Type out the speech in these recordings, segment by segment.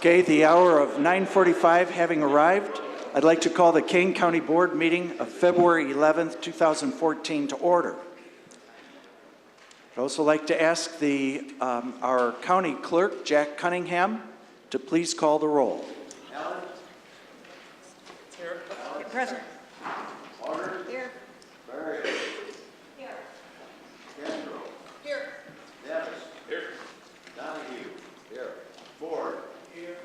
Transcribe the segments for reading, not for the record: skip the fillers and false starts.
Okay, the hour of 9:45 having arrived, I'd like to call the Kane County Board meeting of February 11th, 2014 to order. I'd also like to ask our county clerk, Jack Cunningham, to please call the roll. Allen? Here. Allen? Present. Order? Here. Barry? Here. Castro? Here. Davis? Here. Donahue? Here. Ford? Here.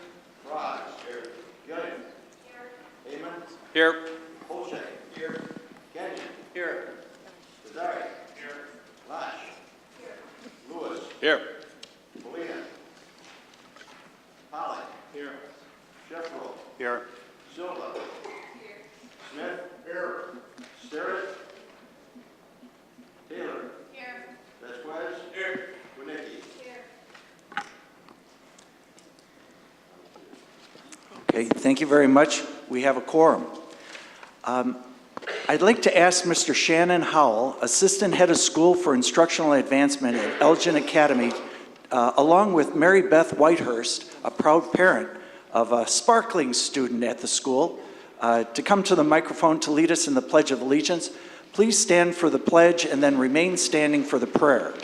Frost? Here. Gooding? Here. Heyman? Here. Olszak? Here. Kenyon? Here. Kazari? Here. Lash? Here. Lewis? Here. Molina? Pollock? Here. Sheffro? Here. Silva? Here. Smith? Here. Sterrett? Taylor? Here. Vasquez? Here. Winicki? Here. Okay, thank you very much. We have a quorum. I'd like to ask Mr. Shannon Howell, Assistant Head of School for Instructional Advancement at Elgin Academy, along with Mary Beth Whitehurst, a proud parent of a sparkling student at the school, to come to the microphone to lead us in the Pledge of Allegiance. Please stand for the pledge and then remain standing for the prayer.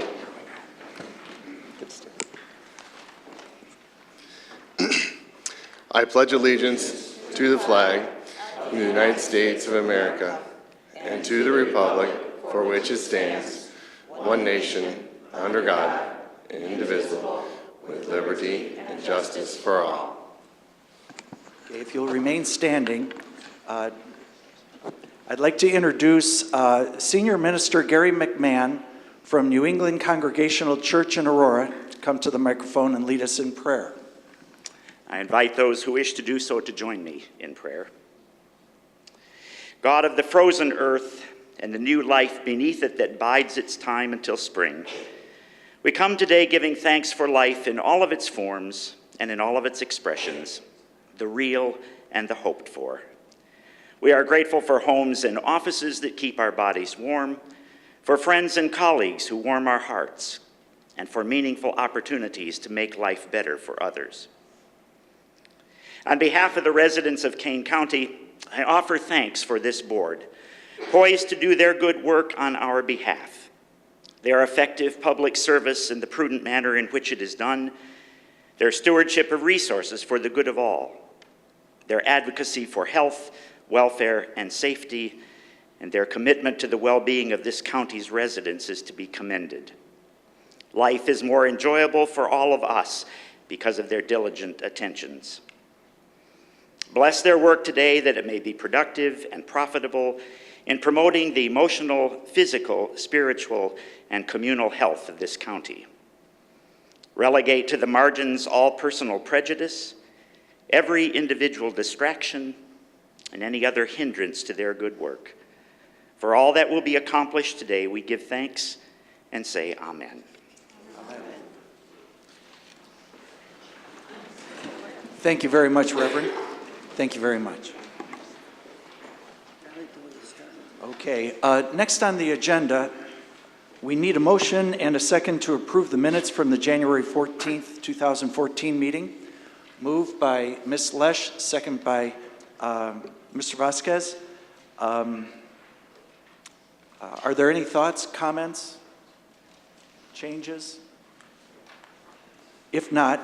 I pledge allegiance to the flag of the United States of America and to the republic for which it stands, one nation, under God, indivisible, with liberty and justice for all. Okay, if you'll remain standing, I'd like to introduce Senior Minister Gary McMahon from New England Congregational Church in Aurora to come to the microphone and lead us in prayer. I invite those who wish to do so to join me in prayer. God of the frozen earth and the new life beneath it that bides its time until spring, we come today giving thanks for life in all of its forms and in all of its expressions, the real and the hoped for. We are grateful for homes and offices that keep our bodies warm, for friends and colleagues who warm our hearts, and for meaningful opportunities to make life better for others. On behalf of the residents of Kane County, I offer thanks for this board, poised to do their good work on our behalf. Their effective public service and the prudent manner in which it is done, their stewardship of resources for the good of all, their advocacy for health, welfare, and safety, and their commitment to the well-being of this county's residents is to be commended. Life is more enjoyable for all of us because of their diligent attentions. Bless their work today that it may be productive and profitable in promoting the emotional, physical, spiritual, and communal health of this county. Relegate to the margins all personal prejudice, every individual distraction, and any other hindrance to their good work. For all that will be accomplished today, we give thanks and say amen. Amen. Thank you very much, Reverend. Thank you very much. Okay, next on the agenda, we need a motion and a second to approve the minutes from the January 14th, 2014 meeting. Moved by Ms. Lesh, second by Mr. Vasquez. Are there any thoughts, comments, changes? If not,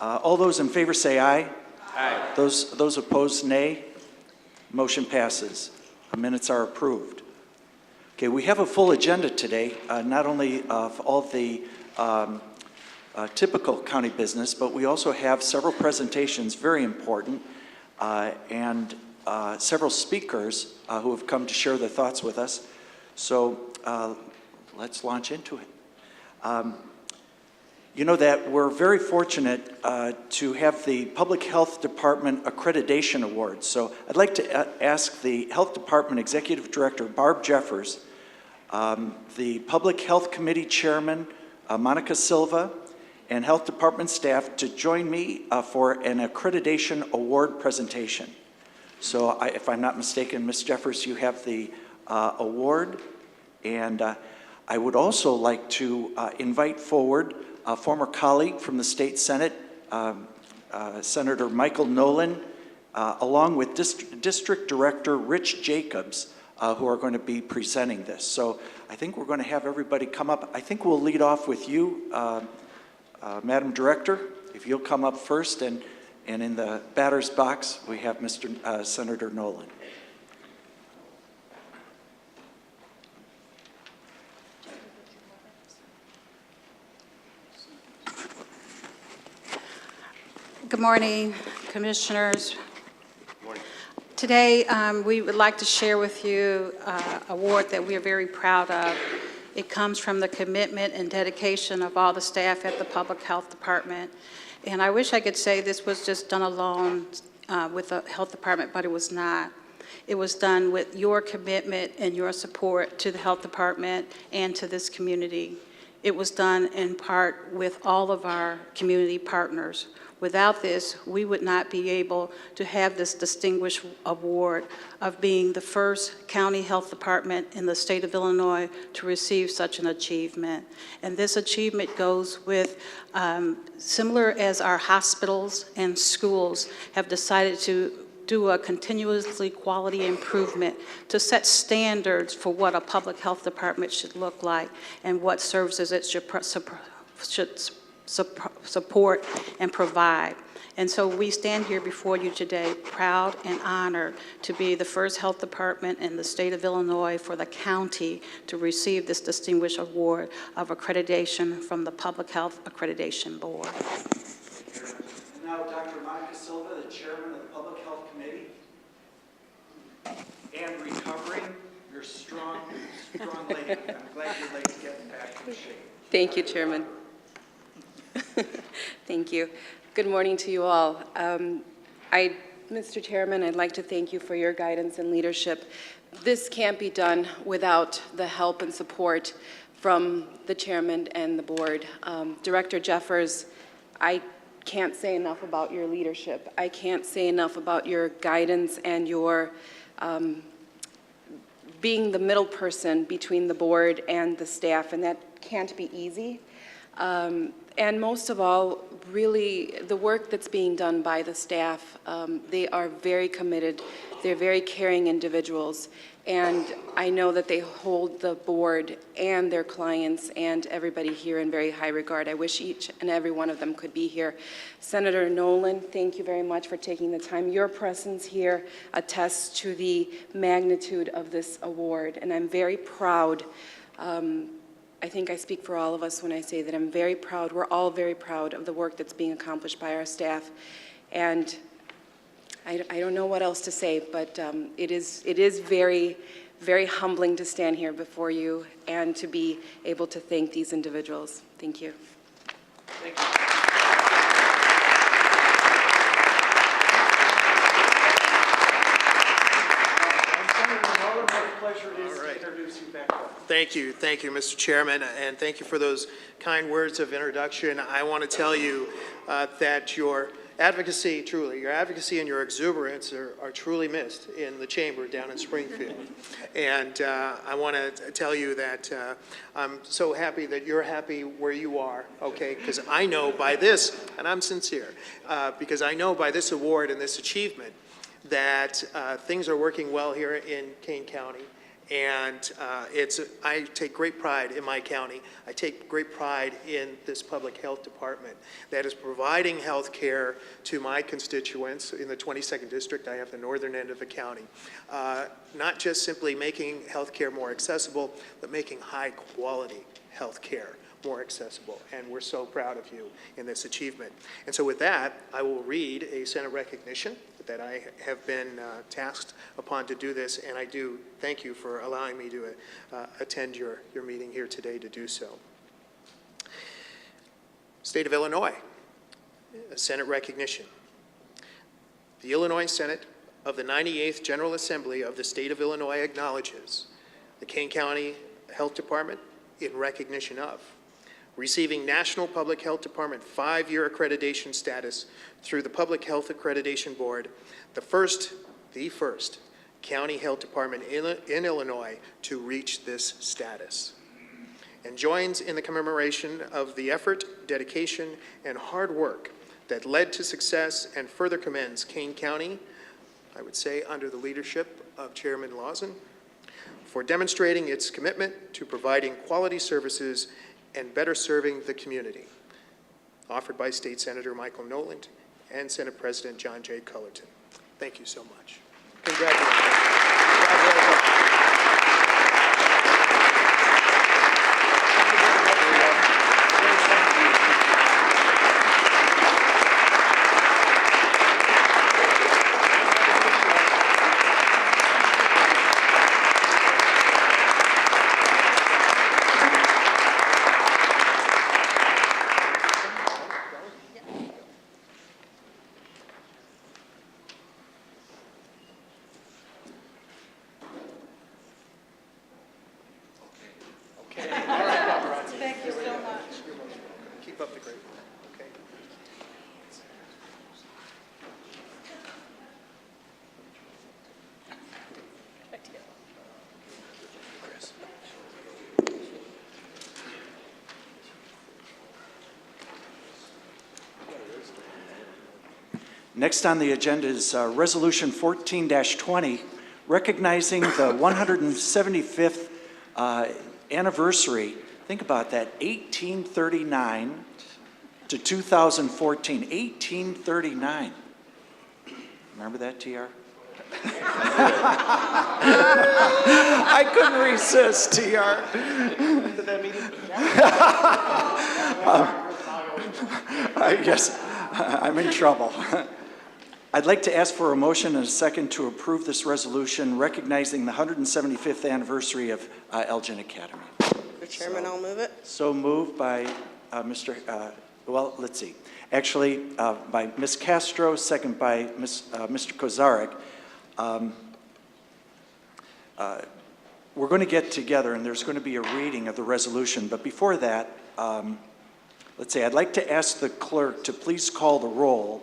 all those in favor say aye. Aye. Those opposed, nay. Motion passes. The minutes are approved. Okay, we have a full agenda today, not only of all the typical county business, but we also have several presentations, very important, and several speakers who have come to share their thoughts with us. So let's launch into it. You know that we're very fortunate to have the Public Health Department Accreditation Award. So I'd like to ask the Health Department Executive Director, Barb Jeffers, the Public Health Committee Chairman, Monica Silva, and Health Department staff to join me for an Accreditation Award presentation. So if I'm not mistaken, Ms. Jeffers, you have the award. And I would also like to invite forward a former colleague from the State Senate, Senator Michael Nolan, along with District Director Rich Jacobs, who are going to be presenting this. So I think we're going to have everybody come up. I think we'll lead off with you, Madam Director, if you'll come up first, and in the batter's box, we have Senator Nolan. Good morning, Commissioners. Today, we would like to share with you an award that we are very proud of. It comes from the commitment and dedication of all the staff at the Public Health Department. And I wish I could say this was just done alone with the Health Department, but it was not. It was done with your commitment and your support to the Health Department and to this community. It was done in part with all of our community partners. Without this, we would not be able to have this distinguished award of being the first county health department in the state of Illinois to receive such an achievement. And this achievement goes with, similar as our hospitals and schools have decided to do a continuously quality improvement to set standards for what a public health department should look like and what services it should support and provide. And so we stand here before you today proud and honored to be the first health department in the state of Illinois for the county to receive this distinguished award of accreditation from the Public Health Accreditation Board. And now Dr. Monica Silva, the Chairman of the Public Health Committee, and recovering, you're strong lady. I'm glad your leg's getting back in shape. Thank you, Chairman. Thank you. Good morning to you all. Mr. Chairman, I'd like to thank you for your guidance and leadership. This can't be done without the help and support from the chairman and the board. Director Jeffers, I can't say enough about your leadership. I can't say enough about your guidance and your being the middle person between the board and the staff, and that can't be easy. And most of all, really, the work that's being done by the staff, they are very committed. They're very caring individuals. And I know that they hold the board and their clients and everybody here in very high regard. I wish each and every one of them could be here. Senator Nolan, thank you very much for taking the time. Your presence here attests to the magnitude of this award. And I'm very proud. I think I speak for all of us when I say that I'm very proud. We're all very proud of the work that's being accomplished by our staff. And I don't know what else to say, but it is very, very humbling to stand here before you and to be able to thank these individuals. Thank you. Thank you. Senator Nolan, what a pleasure it is to introduce you back up. Thank you, Mr. Chairman, and thank you for those kind words of introduction. I want to tell you that your advocacy and your exuberance are truly missed in the chamber down in Springfield. And I want to tell you that I'm so happy that you're happy where you are, okay? Because I know by this, and I'm sincere, because I know by this award and this achievement that things are working well here in Kane County. And I take great pride in my county. I take great pride in this public health department that is providing health care to my constituents. In the 22nd district, I have the northern end of the county. Not just simply making health care more accessible, but making high quality health care more accessible. And we're so proud of you in this achievement. And so with that, I will read a Senate recognition that I have been tasked upon to do this, and I do thank you for allowing me to attend your meeting here today to do so. State of Illinois, a Senate recognition. The Illinois Senate of the 98th General Assembly of the State of Illinois acknowledges the Kane County Health Department in recognition of receiving National Public Health Department 5-year accreditation status through the Public Health Accreditation Board, the first county health department in Illinois to reach this status, and joins in the commemoration of the effort, dedication, and hard work that led to success and further commends Kane County, I would say under the leadership of Chairman Lawson, for demonstrating its commitment to providing quality services and better serving the community, offered by State Senator Michael Noland and Senate President John J. Cullerton. Thank you so much. Congratulations. Keep up the great work, okay? Next on the agenda is Resolution 14-20, recognizing the 175th anniversary. Think about that, 1839 to 2014, 1839. Remember that, TR? I couldn't resist, TR. Yes, I'm in trouble. I'd like to ask for a motion and a second to approve this resolution recognizing the 175th anniversary of Elgin Academy. Mr. Chairman, I'll move it. So moved by well, let's see. Actually, by Ms. Castro, second by Mr. Kozarek. We're going to get together and there's going to be a reading of the resolution. But before that, let's see, I'd like to ask the clerk to please call the roll.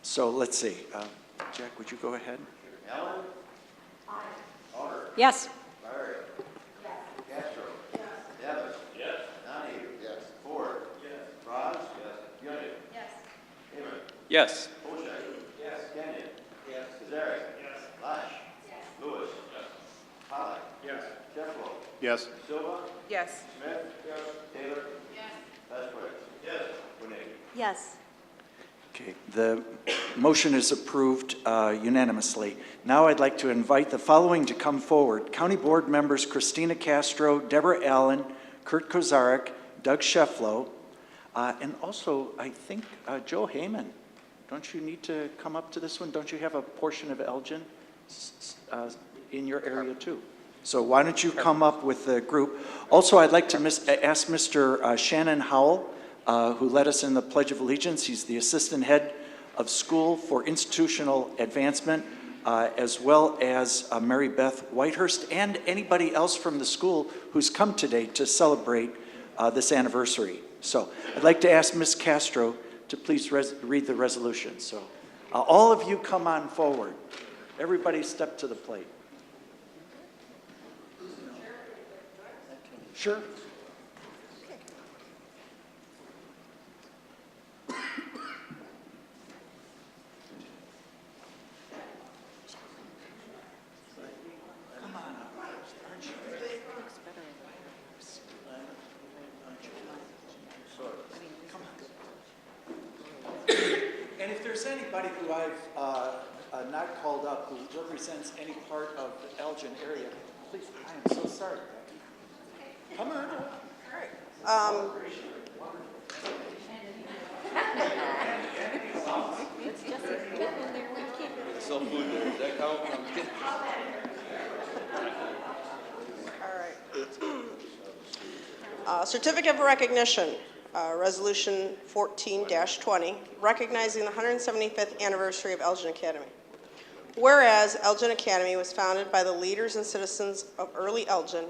So let's see. Jack, would you go ahead? Allen? Yes. Larry? Yes. Castro? Yes. Evans? Yes. Donahue? Yes. Ford? Yes. Franz? Yes. Ewing? Yes. Hammond? Yes. Bocek? Yes. Kenyon? Yes. Kazarick? Yes. Lash? Yes. Lewis? Yes. Pollock? Yes. Sheffro? Yes. Silva? Yes. Smith? Yes. Taylor? Yes. Vasquez? Yes. Winnie? Yes. Okay, the motion is approved unanimously. Now I'd like to invite the following to come forward. County Board members Christina Castro, Deborah Allen, Kurt Kozarek, Doug Shefflo, and also I think Joe Heyman. Don't you need to come up to this one? Don't you have a portion of Elgin in your area too? So why don't you come up with the group? Also, I'd like to ask Mr. Shannon Howell, who led us in the Pledge of Allegiance. He's the Assistant Head of School for Institutional Advancement, as well as Mary Beth Whitehurst and anybody else from the school who's come today to celebrate this anniversary. So I'd like to ask Ms. Castro to please read the resolution. So all of you come on forward. Everybody step to the plate. Sure. And if there's anybody who I've not called up who represents any part of the Elgin area, please, I am so sorry. Come on. Sell food there, does that count? All right. Certificate of Recognition, Resolution 14-20, recognizing the 175th anniversary of Elgin Academy. Whereas Elgin Academy was founded by the leaders and citizens of early Elgin,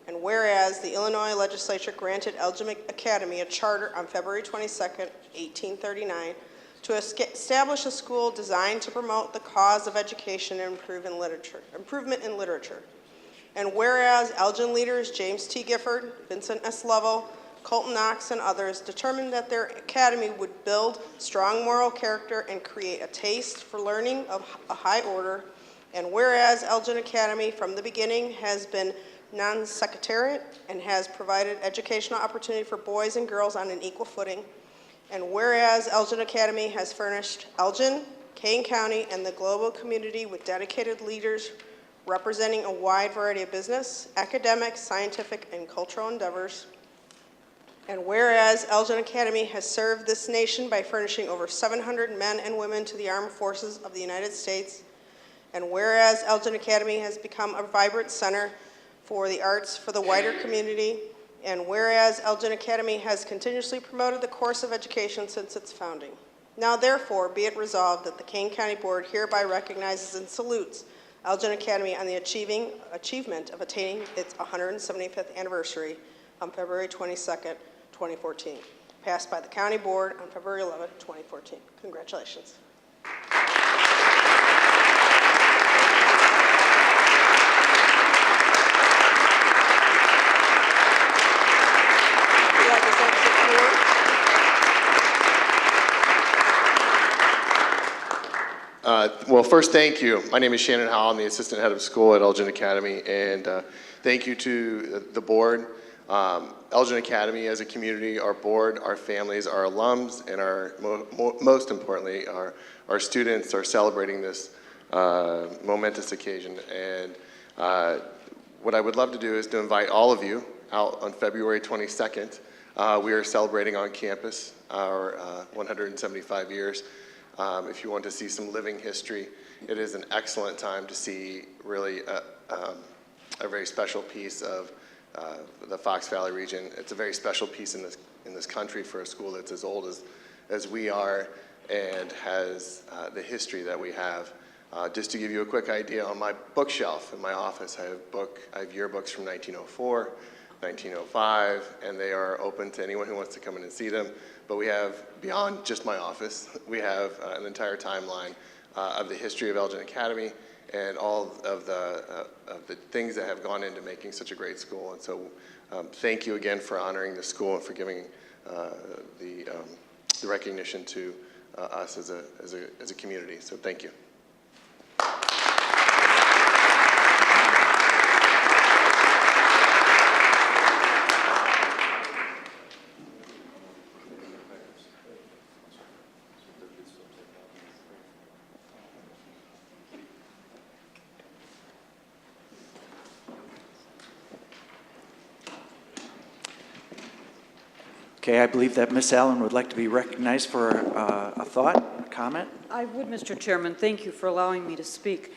and whereas the Illinois legislature granted Elgin Academy a charter on February 22nd, 1839, to establish a school designed to promote the cause of education and improvement in literature. And whereas Elgin leaders James T. Gifford, Vincent S. Lovell, Colton Knox, and others determined that their academy would build strong moral character and create a taste for learning of a high order. And whereas Elgin Academy from the beginning has been non-sectarian and has provided educational opportunity for boys and girls on an equal footing. And whereas Elgin Academy has furnished Elgin, Kane County, and the global community with dedicated leaders representing a wide variety of business, academic, scientific, and cultural endeavors. And whereas Elgin Academy has served this nation by furnishing over 700 men and women to the armed forces of the United States. And whereas Elgin Academy has become a vibrant center for the arts for the wider community. And whereas Elgin Academy has continuously promoted the course of education since its founding. Now therefore, be it resolved that the Kane County Board hereby recognizes and salutes Elgin Academy on the achievement of attaining its 175th anniversary on February 22nd, 2014, passed by the County Board on February 11th, 2014. Congratulations. Would you like to say a few words? Well, first, thank you. My name is Shannon Howell. I'm the assistant head of school at Elgin Academy, and thank you to the board. Elgin Academy as a community, our board, our families, our alums, and our most importantly, our students are celebrating this momentous occasion. And what I would love to do is to invite all of you out on February 22nd. We are celebrating on campus our 175 years. If you want to see some living history, it is an excellent time to see really a very special piece of the Fox Valley region. It's a very special piece in this country for a school that's as old as we are and has the history that we have. Just to give you a quick idea, on my bookshelf in my office, I have yearbooks from 1904, 1905, and they are open to anyone who wants to come in and see them. But we have, beyond just my office, we have an entire timeline of the history of Elgin Academy and all of the things that have gone into making such a great school. And so thank you again for honoring the school and for giving the recognition to us as a community. So thank you. Okay, I believe that Ms. Allen would like to be recognized for a thought, a comment. I would, Mr. Chairman. Thank you for allowing me to speak.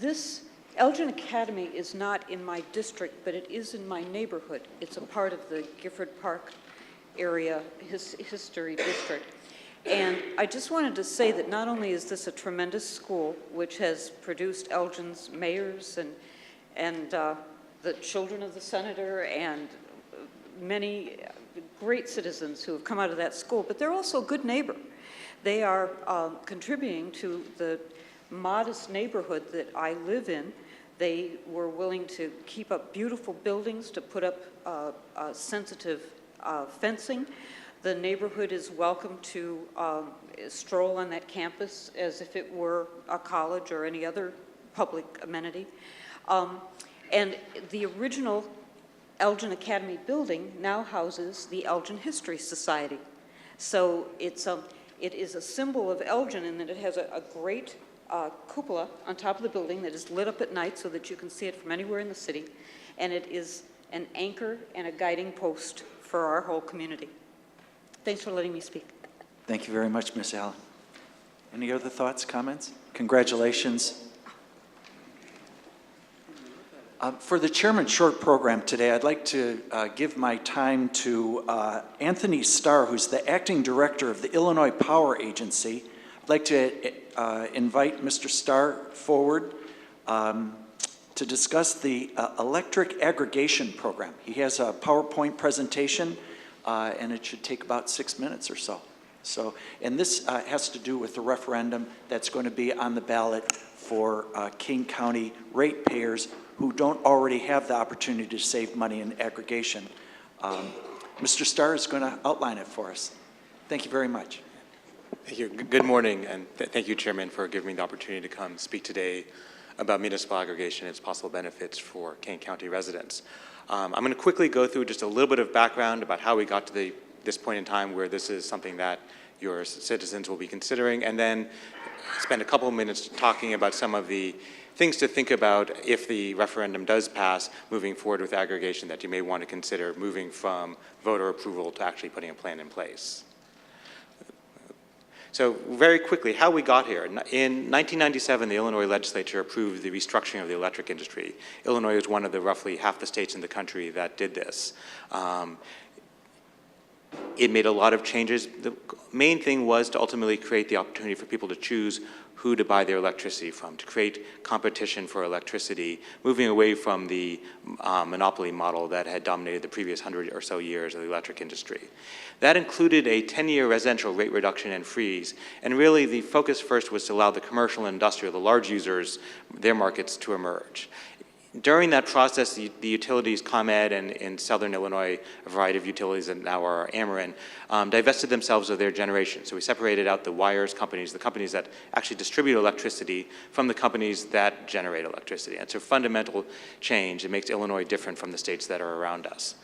This Elgin Academy is not in my district, but it is in my neighborhood. It's a part of the Gifford Park area history district. And I just wanted to say that not only is this a tremendous school, which has produced Elgin's mayors and the children of the senator and many great citizens who have come out of that school, but they're also a good neighbor. They are contributing to the modest neighborhood that I live in. They were willing to keep up beautiful buildings, to put up sensitive fencing. The neighborhood is welcome to stroll on that campus as if it were a college or any other public amenity. And the original Elgin Academy building now houses the Elgin History Society. So it is a symbol of Elgin in that it has a great cupola on top of the building that is lit up at night so that you can see it from anywhere in the city. And it is an anchor and a guiding post for our whole community. Thanks for letting me speak. Thank you very much, Ms. Allen. Any other thoughts, comments? Congratulations. For the Chairman's short program today, I'd like to give my time to Anthony Starr, who's the Acting Director of the Illinois Power Agency. I'd like to invite Mr. Starr forward to discuss the electric aggregation program. He has a PowerPoint presentation, and it should take about 6 minutes or so. And this has to do with the referendum that's going to be on the ballot for Kane County ratepayers who don't already have the opportunity to save money in aggregation. Mr. Starr is going to outline it for us. Thank you very much. Thank you. Good morning, and thank you, Chairman, for giving me the opportunity to come speak today about municipal aggregation and its possible benefits for Kane County residents. I'm going to quickly go through just a little bit of background about how we got to this point in time where this is something that your citizens will be considering, and then spend a couple of minutes talking about some of the things to think about if the referendum does pass moving forward with aggregation that you may want to consider moving from voter approval to actually putting a plan in place. So very quickly, how we got here. In 1997, the Illinois legislature approved the restructuring of the electric industry. Illinois was one of the roughly half the states in the country that did this. It made a lot of changes. The main thing was to ultimately create the opportunity for people to choose who to buy their electricity from, to create competition for electricity, moving away from the monopoly model that had dominated the previous 100 or so years of the electric industry. That included a 10-year residential rate reduction and freeze, and really the focus first was to allow the commercial and industrial, the large users, their markets to emerge. During that process, the utilities, ComEd and in Southern Illinois, a variety of utilities that now are Ameren, divested themselves of their generation. So we separated out the wires companies, the companies that actually distribute electricity, from the companies that generate electricity. And it's a fundamental change. It makes Illinois different from the states that are around us.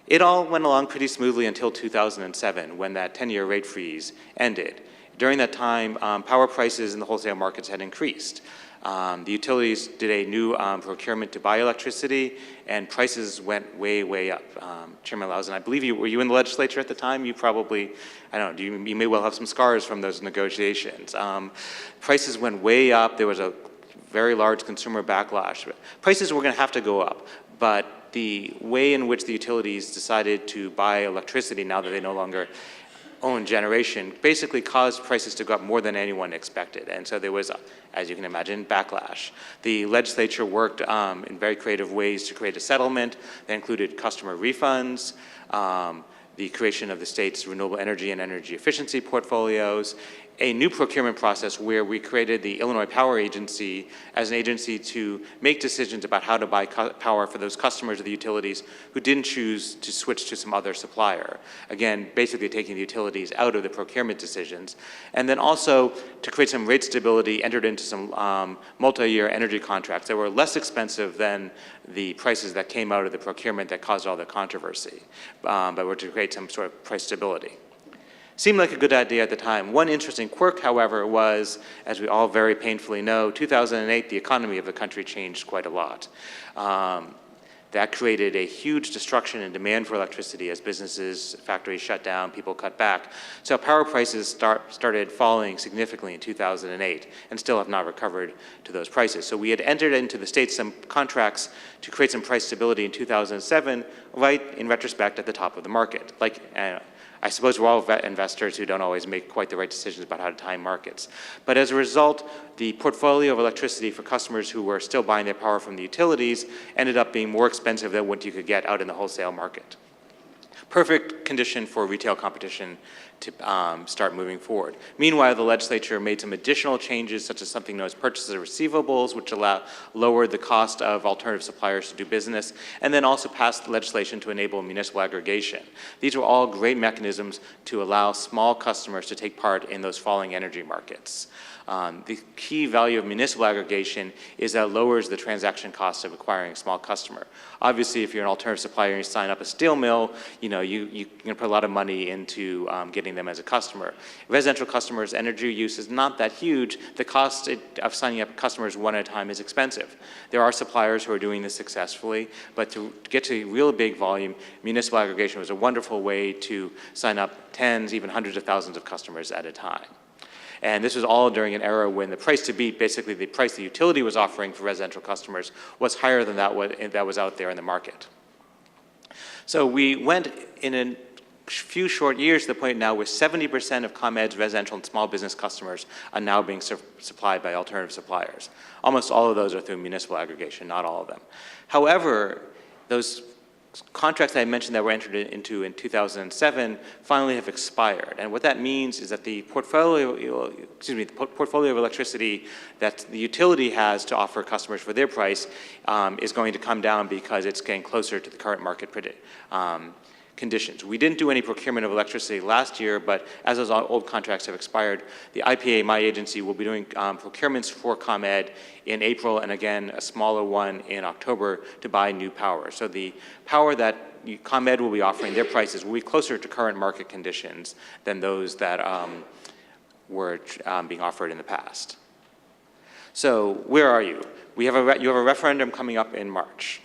It all went along pretty smoothly until 2007, when that 10-year rate freeze ended. During that time, power prices in the wholesale markets had increased. The utilities did a new procurement to buy electricity, and prices went way, way up. Chairman Lausen, I believe were you in the legislature at the time? You probably, I don't know, you may well have some scars from those negotiations. Prices went way up. There was a very large consumer backlash. Prices were going to have to go up, but the way in which the utilities decided to buy electricity now that they no longer own generation basically caused prices to go up more than anyone expected. And so there was, as you can imagine, backlash. The legislature worked in very creative ways to create a settlement that included customer refunds, the creation of the state's renewable energy and energy efficiency portfolios, a new procurement process where we created the Illinois Power Agency as an agency to make decisions about how to buy power for those customers of the utilities who didn't choose to switch to some other supplier. Again, basically taking the utilities out of the procurement decisions. And then also to create some rate stability, entered into some multi-year energy contracts that were less expensive than the prices that came out of the procurement that caused all the controversy, but were to create some sort of price stability. Seemed like a good idea at the time. One interesting quirk, however, was, as we all very painfully know, 2008, the economy of the country changed quite a lot. That created a huge destruction in demand for electricity as businesses, factories shut down, people cut back. So power prices started falling significantly in 2008 and still have not recovered to those prices. So we had entered into the state some contracts to create some price stability in 2007, right in retrospect at the top of the market. Like, I suppose we're all investors who don't always make quite the right decisions about how to time markets. But as a result, the portfolio of electricity for customers who were still buying their power from the utilities ended up being more expensive than what you could get out in the wholesale market. Perfect condition for retail competition to start moving forward. Meanwhile, the legislature made some additional changes, such as something known as purchases of receivables, which lowered the cost of alternative suppliers to do business, and then also passed legislation to enable municipal aggregation. These were all great mechanisms to allow small customers to take part in those falling energy markets. The key value of municipal aggregation is that it lowers the transaction cost of acquiring a small customer. Obviously, if you're an alternative supplier and you sign up a steel mill, you're going to put a lot of money into getting them as a customer. Residential customers' energy use is not that huge. The cost of signing up customers one at a time is expensive. There are suppliers who are doing this successfully, but to get to real big volume, municipal aggregation was a wonderful way to sign up tens, even hundreds of thousands of customers at a time. And this was all during an era when the price to beat, basically the price the utility was offering for residential customers, was higher than that was out there in the market. So we went in a few short years to the point now where 70% of ComEd's residential and small business customers are now being supplied by alternative suppliers. Almost all of those are through municipal aggregation, not all of them. However, those contracts I mentioned that were entered into in 2007 finally have expired. And what that means is that the portfolio of electricity that the utility has to offer customers for their price is going to come down because it's getting closer to the current market conditions. We didn't do any procurement of electricity last year, but as those old contracts have expired, the IPA, my agency, will be doing procurements for ComEd in April and again a smaller one in October to buy new power. So the power that ComEd will be offering, their prices will be closer to current market conditions than those that were being offered in the past. So where are you? You have a referendum coming up in March.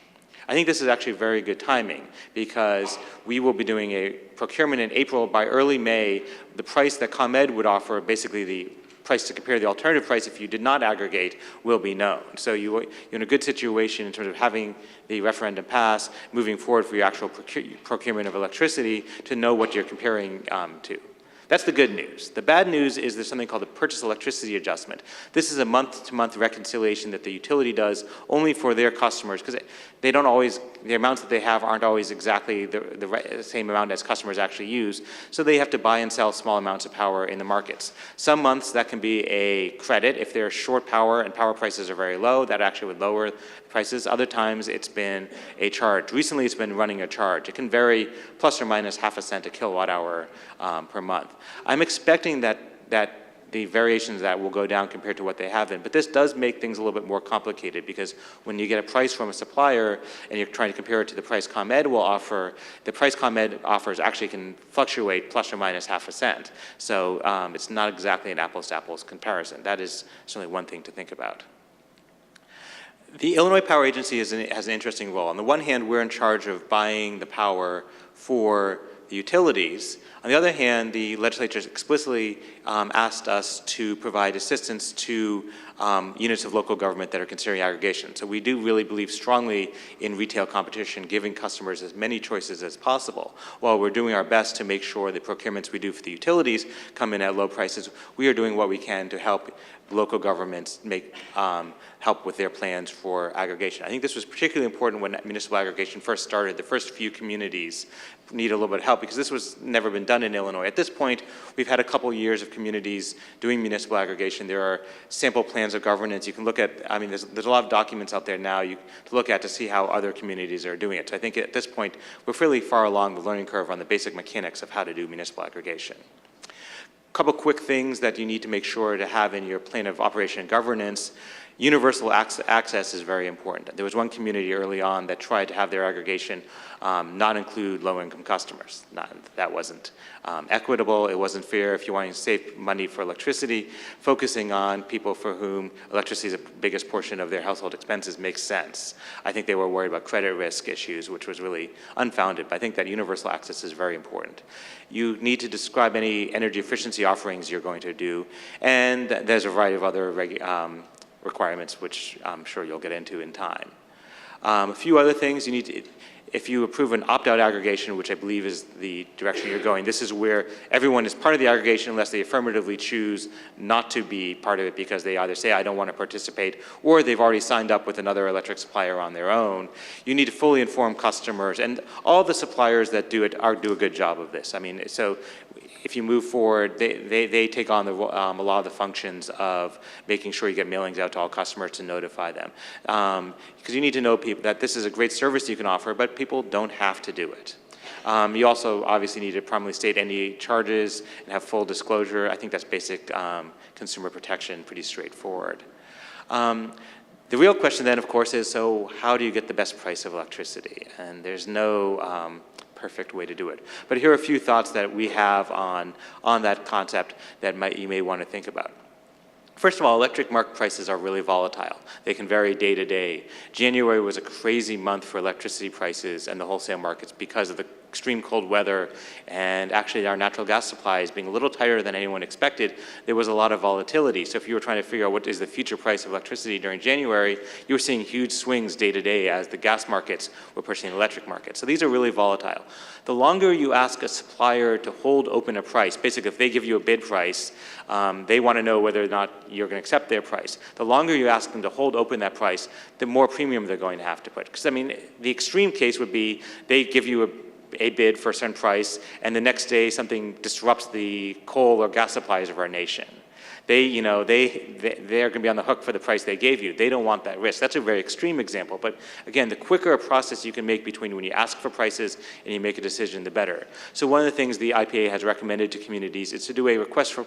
I think this is actually very good timing because we will be doing a procurement in April. By early May, the price that ComEd would offer, basically the price to compare the alternative price if you did not aggregate, will be known. So you're in a good situation in terms of having the referendum pass, moving forward for your actual procurement of electricity to know what you're comparing to. That's the good news. The bad news is there's something called the purchase electricity adjustment. This is a month-to-month reconciliation that the utility does only for their customers because they don't always, the amounts that they have aren't always exactly the same amount as customers actually use. So they have to buy and sell small amounts of power in the markets. Some months that can be a credit. If they're short power and power prices are very low, that actually would lower prices. Other times it's been a charge. Recently it's been running a charge. It can vary plus or minus half a cent a kilowatt hour per month. I'm expecting that the variations of that will go down compared to what they have been. But this does make things a little bit more complicated because when you get a price from a supplier and you're trying to compare it to the price ComEd will offer, the price ComEd offers actually can fluctuate plus or minus half a cent. So it's not exactly an apples-to-apples comparison. That is certainly one thing to think about. The Illinois Power Agency has an interesting role. On the one hand, we're in charge of buying the power for the utilities. On the other hand, the legislature explicitly asked us to provide assistance to units of local government that are considering aggregation. So we do really believe strongly in retail competition, giving customers as many choices as possible. While we're doing our best to make sure the procurements we do for the utilities come in at low prices, we are doing what we can to help local governments help with their plans for aggregation. I think this was particularly important when municipal aggregation first started. The first few communities need a little bit of help because this was never been done in Illinois. At this point, we've had a couple years of communities doing municipal aggregation. There are sample plans of governance. You can look at, I mean, there's a lot of documents out there now to look at to see how other communities are doing it. So I think at this point, we're fairly far along the learning curve on the basic mechanics of how to do municipal aggregation. A couple quick things that you need to make sure to have in your plan of operation and governance. Universal access is very important. There was one community early on that tried to have their aggregation not include low-income customers. That wasn't equitable. It wasn't fair. If you want to save money for electricity, focusing on people for whom electricity is the biggest portion of their household expenses makes sense. I think they were worried about credit risk issues, which was really unfounded. But I think that universal access is very important. You need to describe any energy efficiency offerings you're going to do, and there's a variety of other requirements, which I'm sure you'll get into in time. A few other things you need to, if you approve an opt-out aggregation, which I believe is the direction you're going, this is where everyone is part of the aggregation unless they affirmatively choose not to be part of it because they either say, I don't want to participate, or they've already signed up with another electric supplier on their own. You need to fully inform customers, and all the suppliers that do it do a good job of this. I mean, so if you move forward, they take on a lot of the functions of making sure you get mailings out to all customers to notify them. Because you need to know people that this is a great service you can offer, but people don't have to do it. You also obviously need to prominently state any charges and have full disclosure. I think that's basic consumer protection, pretty straightforward. The real question then, of course, is so how do you get the best price of electricity? And there's no perfect way to do it. But here are a few thoughts that we have on that concept that you may want to think about. First of all, electric market prices are really volatile. They can vary day to day. January was a crazy month for electricity prices and the wholesale markets because of the extreme cold weather and actually our natural gas supplies being a little tighter than anyone expected. There was a lot of volatility. So if you were trying to figure out what is the future price of electricity during January, you were seeing huge swings day to day as the gas markets were pushing the electric market. So these are really volatile. The longer you ask a supplier to hold open a price, basically if they give you a bid price, they want to know whether or not you're going to accept their price. The longer you ask them to hold open that price, the more premium they're going to have to put. Because I mean, the extreme case would be they give you a bid for a certain price, and the next day something disrupts the coal or gas supplies of our nation. they're going to be on the hook for the price they gave you. They don't want that risk. That's a very extreme example, but again, the quicker a process you can make between when you ask for prices and you make a decision, the better. So one of the things the IPA has recommended to communities is to do a request for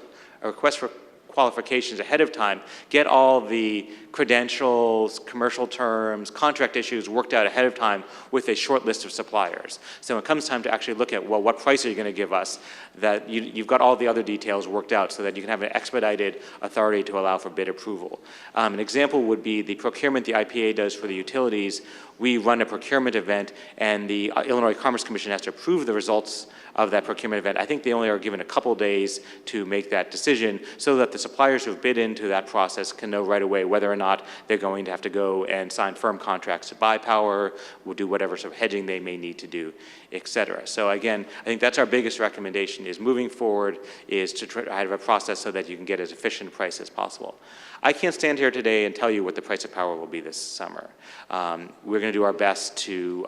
qualifications ahead of time, get all the credentials, commercial terms, contract issues worked out ahead of time with a short list of suppliers. So when it comes time to actually look at, well, what price are you going to give us, that you've got all the other details worked out so that you can have an expedited authority to allow for bid approval. An example would be the procurement the IPA does for the utilities. We run a procurement event, and the Illinois Commerce Commission has to approve the results of that procurement event. I think they only are given a couple days to make that decision so that the suppliers who have bid into that process can know right away whether or not they're going to have to go and sign firm contracts to buy power, will do whatever sort of hedging they may need to do, et cetera. So again, I think that's our biggest recommendation, is moving forward is to try to have a process so that you can get as efficient a price as possible. I can't stand here today and tell you what the price of power will be this summer. We're going to do our best to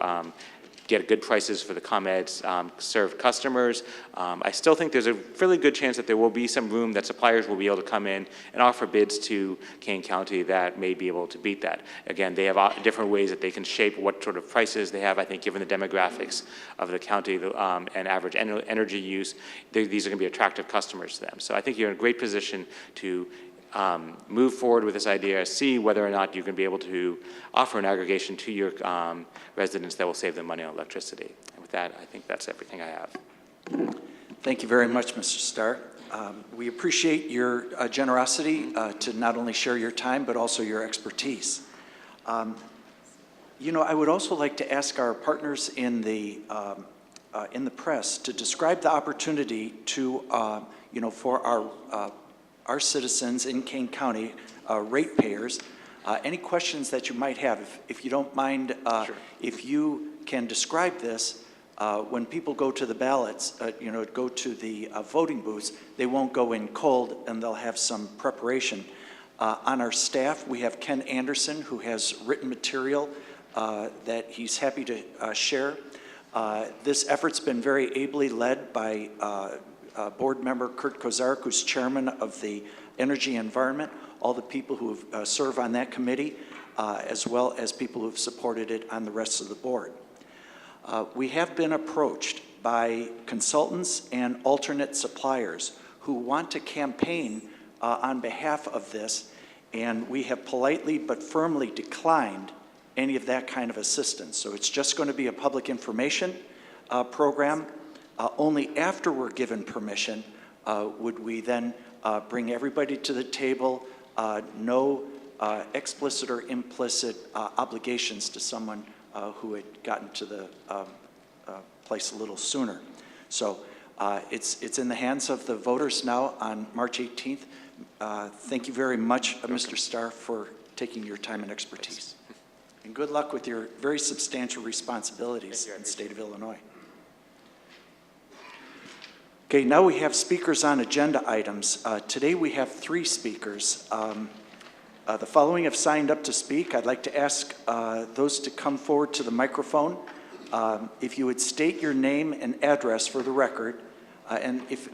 get good prices for the ComEd's served customers. I still think there's a fairly good chance that there will be some room that suppliers will be able to come in and offer bids to Kane County that may be able to beat that. Again, they have different ways that they can shape what sort of prices they have. I think given the demographics of the county and average energy use, these are going to be attractive customers to them. So I think you're in a great position to move forward with this idea, see whether or not you can be able to offer an aggregation to your residents that will save them money on electricity. And with that, I think that's everything I have. Thank you very much, Mr. Starr. We appreciate your generosity to not only share your time, but also your expertise. I would also like to ask our partners in the press to describe the opportunity to, for our citizens in Kane County, ratepayers, any questions that you might have. If you don't mind, sure. If you can describe this, when people go to the ballots, go to the voting booths, they won't go in cold and they'll have some preparation. On our staff, we have Ken Anderson, who has written material that he's happy to share. This effort's been very ably led by board member Kurt Kozarek, who's chairman of the Energy and Environment, all the people who serve on that committee, as well as people who have supported it on the rest of the board. We have been approached by consultants and alternate suppliers who want to campaign on behalf of this, and we have politely but firmly declined any of that kind of assistance. So it's just going to be a public information program. Only after we're given permission would we then bring everybody to the table, no explicit or implicit obligations to someone who had gotten to the place a little sooner. So it's in the hands of the voters now on March 18th. Thank you very much, Mr. Starr, for taking your time and expertise. And good luck with your very substantial responsibilities in the state of Illinois. Okay, now we have speakers on agenda items. Today we have 3 speakers. The following have signed up to speak. I'd like to ask those to come forward to the microphone. If you would state your name and address for the record, and if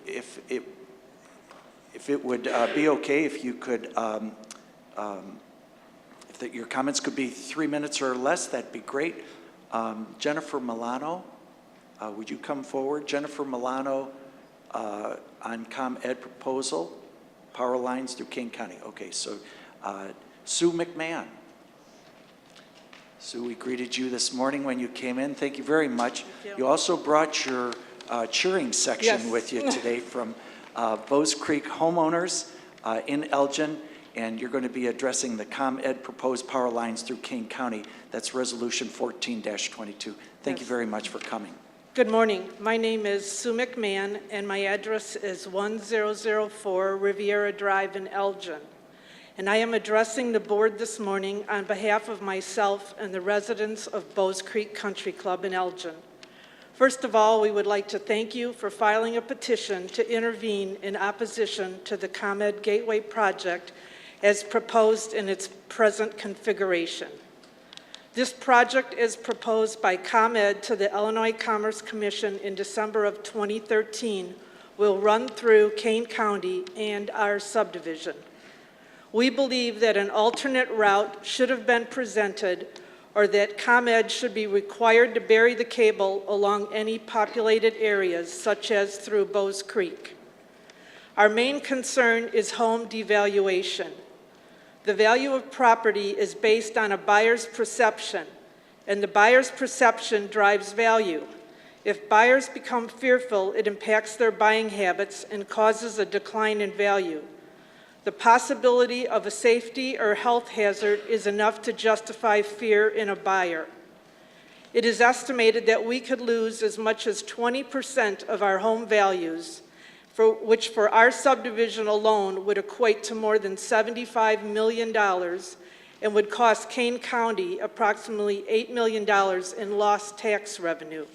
it would be okay, if you could, your comments could be 3 minutes or less, that'd be great. Jennifer Milano, would you come forward? Jennifer Milano, on ComEd proposal, power lines through Kane County. Okay, so Sue McMahon. Sue, we greeted you this morning when you came in. Thank you very much. You also brought your cheering section with you today from Bowes Creek homeowners in Elgin, and you're going to be addressing the ComEd proposed power lines through Kane County. That's resolution 14-22. Thank you very much for coming. Good morning. My name is Sue McMahon, and my address is 1004 Riviera Drive in Elgin. And I am addressing the board this morning on behalf of myself and the residents of Bowes Creek Country Club in Elgin. First of all, we would like to thank you for filing a petition to intervene in opposition to the ComEd Gateway project as proposed in its present configuration. This project is proposed by ComEd to the Illinois Commerce Commission in December of 2013 will run through Kane County and our subdivision. We believe that an alternate route should have been presented, or that ComEd should be required to bury the cable along any populated areas, such as through Bowes Creek. Our main concern is home devaluation. The value of property is based on a buyer's perception, and the buyer's perception drives value. If buyers become fearful, it impacts their buying habits and causes a decline in value. The possibility of a safety or health hazard is enough to justify fear in a buyer. It is estimated that we could lose as much as 20% of our home values, which for our subdivision alone would equate to more than $75 million and would cost Kane County approximately $8 million in lost tax revenue.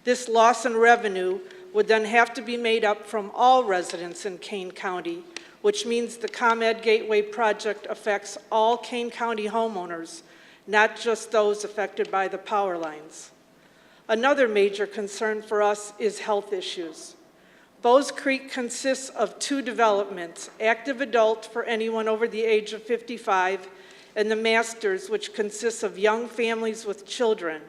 This loss in revenue would then have to be made up from all residents in Kane County, which means the ComEd Gateway project affects all Kane County homeowners, not just those affected by the power lines. Another major concern for us is health issues. Bowes Creek consists of 2 developments, Active Adult for anyone over the age of 55, and the Masters, which consists of young families with children.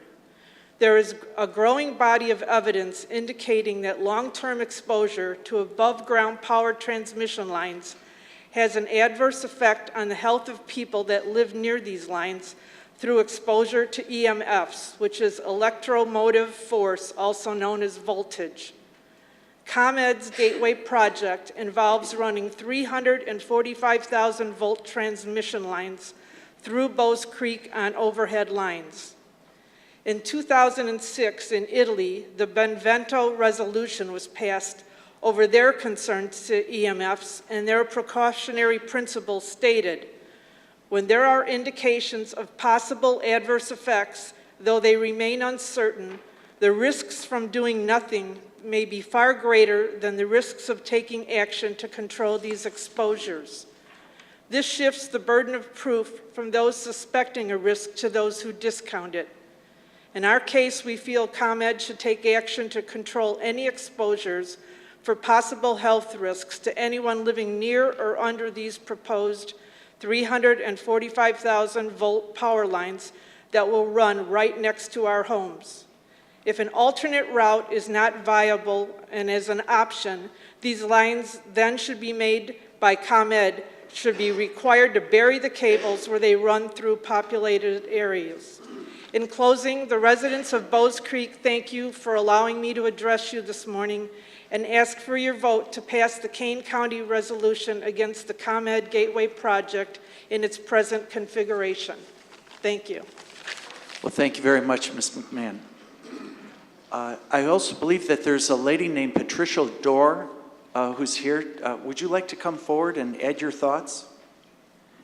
There is a growing body of evidence indicating that long-term exposure to above-ground power transmission lines has an adverse effect on the health of people that live near these lines through exposure to EMFs, which is electromotive force, also known as voltage. ComEd's Gateway project involves running 345,000 volt transmission lines through Bowes Creek on overhead lines. In 2006, in Italy, the Benevento resolution was passed over their concerns to EMFs, and their precautionary principle stated, when there are indications of possible adverse effects, though they remain uncertain, the risks from doing nothing may be far greater than the risks of taking action to control these exposures. This shifts the burden of proof from those suspecting a risk to those who discount it. In our case, we feel ComEd should take action to control any exposures for possible health risks to anyone living near or under these proposed 345,000 volt power lines that will run right next to our homes. If an alternate route is not viable and is an option, these lines then should be made by ComEd, should be required to bury the cables where they run through populated areas. In closing, the residents of Bowes Creek thank you for allowing me to address you this morning and ask for your vote to pass the Kane County resolution against the ComEd Gateway project in its present configuration. Thank you. Well, thank you very much, Ms. McMahon. I also believe that there's a lady named Patricia Dorr who's here. Would you like to come forward and add your thoughts?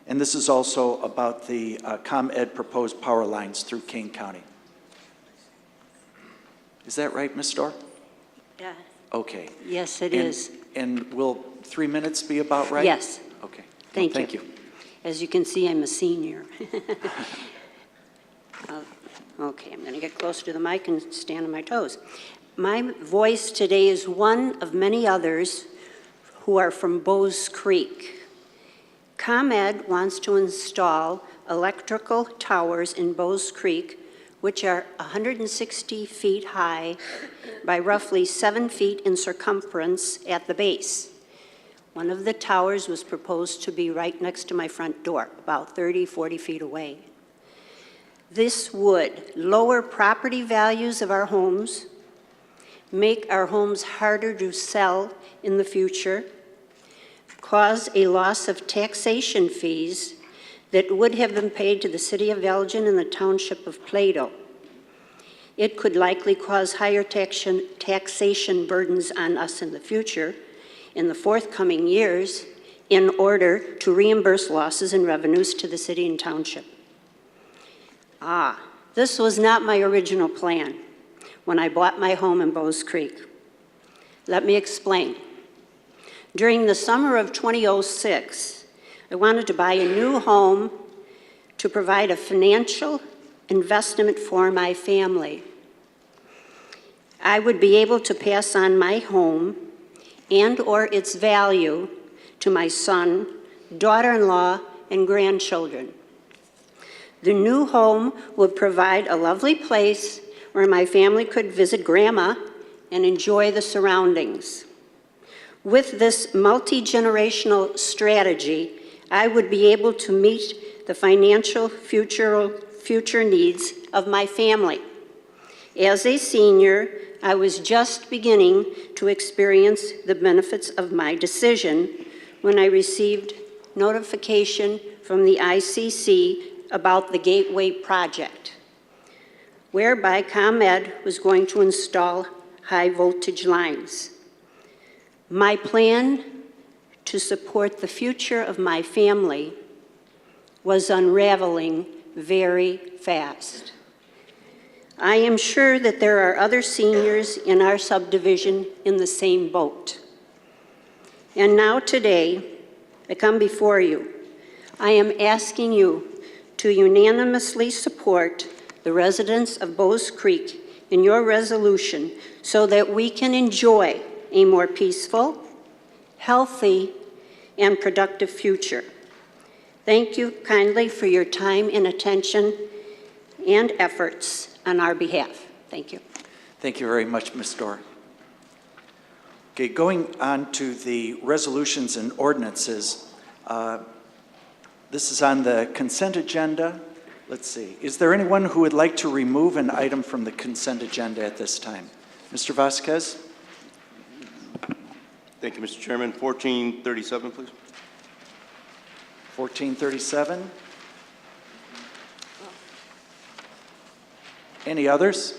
And this is also about the ComEd proposed power lines through Kane County. Is that right, Ms. Dorr? Yeah. Okay. Yes, it is. And will 3 minutes be about right? Yes. Okay. Thank you. As you can see, I'm a senior. Okay, I'm going to get closer to the mic and stand on my toes. My voice today is one of many others who are from Bowes Creek. ComEd wants to install electrical towers in Bowes Creek, which are 160 feet high by roughly 7 feet in circumference at the base. One of the towers was proposed to be right next to my front door, about 30, 40 feet away. This would lower property values of our homes, make our homes harder to sell in the future, cause a loss of taxation fees that would have been paid to the City of Elgin and the Township of Plato. It could likely cause higher taxation burdens on us in the future, in the forthcoming years, in order to reimburse losses in revenues to the city and township. This was not my original plan when I bought my home in Bowes Creek. Let me explain. During the summer of 2006, I wanted to buy a new home to provide a financial investment for my family. I would be able to pass on my home and/or its value to my son, daughter-in-law, and grandchildren. The new home would provide a lovely place where my family could visit Grandma and enjoy the surroundings. With this multi-generational strategy, I would be able to meet the financial future needs of my family. As a senior, I was just beginning to experience the benefits of my decision when I received notification from the ICC about the Gateway project, whereby ComEd was going to install high voltage lines. My plan to support the future of my family was unraveling very fast. I am sure that there are other seniors in our subdivision in the same boat. And now today, I come before you. I am asking you to unanimously support the residents of Bowes Creek in your resolution so that we can enjoy a more peaceful, healthy, and productive future. Thank you kindly for your time and attention and efforts on our behalf. Thank you. Thank you very much, Ms. Dorr. Okay, going on to the resolutions and ordinances. This is on the consent agenda. Let's see. Is there anyone who would like to remove an item from the consent agenda at this time? Mr. Vasquez? Thank you, Mr. Chairman. 1437, please. 1437. Any others?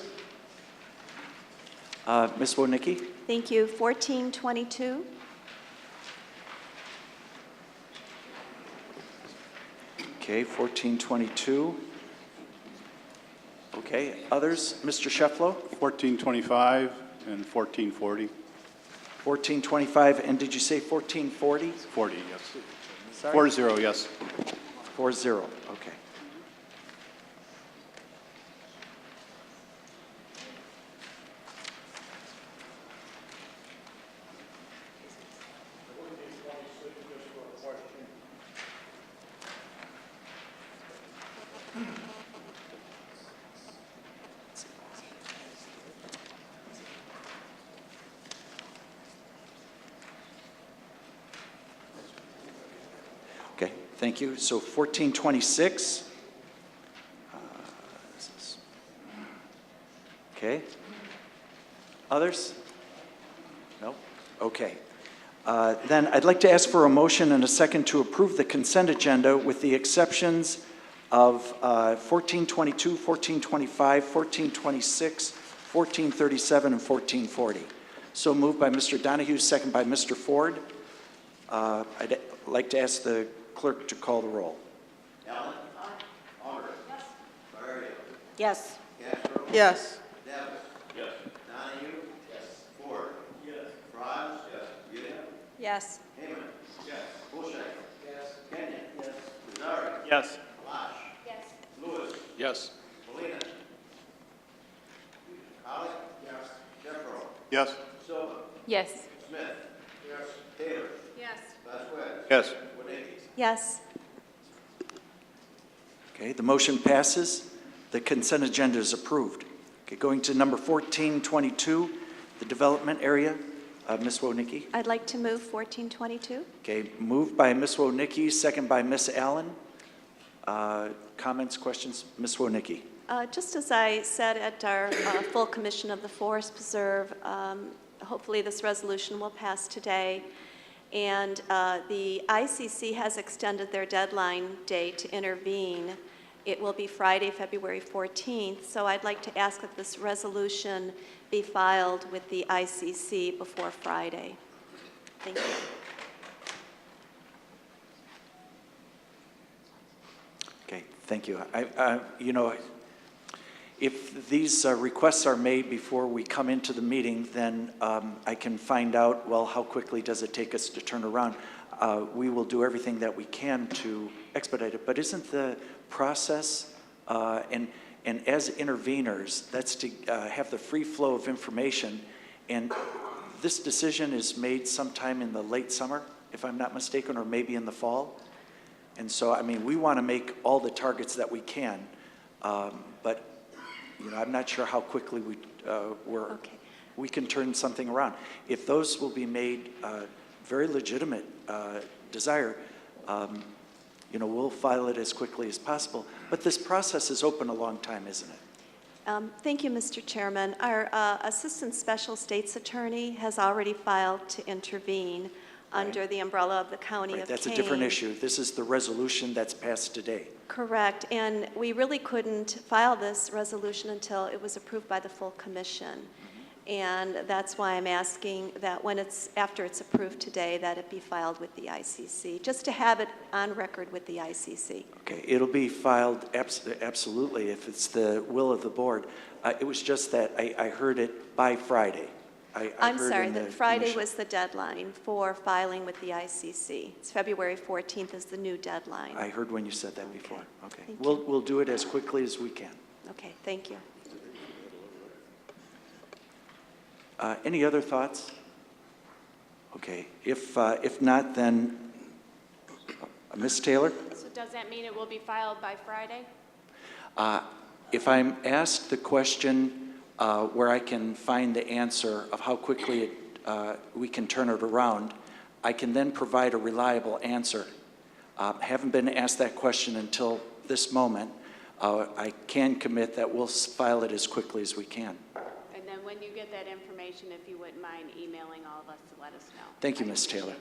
Ms. Wodnicki? Thank you. 1422. Okay, 1422. Okay, others? Mr. Shefflow? 1425 and 1440. 1425, and did you say 1440? 40, yes. Sorry? 40, yes. 40, okay. Okay, thank you. So 1426. Okay. Others? No? Okay. Then I'd like to ask for a motion and a second to approve the consent agenda with the exceptions of 1422, 1425, 1426, 1437, and 1440. So moved by Mr. Donahue, second by Mr. Ford. I'd like to ask the clerk to call the roll. Allen? Honor? Yes. Valerio? Yes. Castro? Yes. Davis? Yes. Donahue? Yes. Ford? Yes. Franz? Yes. Udine? Yes. Heyman? Yes. Bullseye? Yes. Kenyon? Yes. Nazari? Yes. Lash? Yes. Lewis? Yes. Molina? Holly? Yes. Jeffro? Yes. Silva? Yes. Smith? Yes. Taylor? Yes. Vasquez? Yes. Wodnicki? Yes. Okay, the motion passes. The consent agenda is approved. Okay, going to number 1422, the development area. Ms. Wodnicki. I'd like to move 1422. Okay, moved by Ms. Wodnicki, second by Ms. Allen. Comments, questions? Ms. Wodnicki. Just as I said at our full commission of the Forest Preserve, hopefully this resolution will pass today. And the ICC has extended their deadline date to intervene. It will be Friday, February 14th. So I'd like to ask that this resolution be filed with the ICC before Friday. Thank you. Okay, thank you. You know, if these requests are made before we come into the meeting, then I can find out, well, how quickly does it take us to turn around? We will do everything that we can to expedite it, but isn't the process, and as interveners, that's to have the free flow of information, and This decision is made sometime in the late summer, if I'm not mistaken, or maybe in the fall. And so, I mean, we want to make all the targets that we can, but, you know, I'm not sure how quickly we can turn something around. If those will be made very legitimate desire, you know, we'll file it as quickly as possible. But this process is open a long time, isn't it? Thank you, Mr. Chairman. Our Assistant Special States Attorney has already filed to intervene under the umbrella of the County of Kane. That's a different issue. This is the resolution that's passed today. Correct, and we really couldn't file this resolution until it was approved by the full commission. And that's why I'm asking that when after it's approved today, that it be filed with the ICC, just to have it on record with the ICC. Okay, it'll be filed absolutely if it's the will of the board. It was just that I heard it by Friday. I'm sorry, that Friday was the deadline for filing with the ICC. It's February 14th is the new deadline. I heard when you said that before. Okay, Thank we'll do it as quickly as we can. Okay, thank you. Any other thoughts? Okay, if not, then Ms. Taylor? So does that mean it will be filed by Friday? If I'm asked the question where I can find the answer of how quickly we can turn it around, I can then provide a reliable answer. Haven't been asked that question until this moment. I can commit that we'll file it as quickly as we can. And then when you get that information, if you wouldn't mind emailing all of us to let us know. Thank you, Ms. Taylor.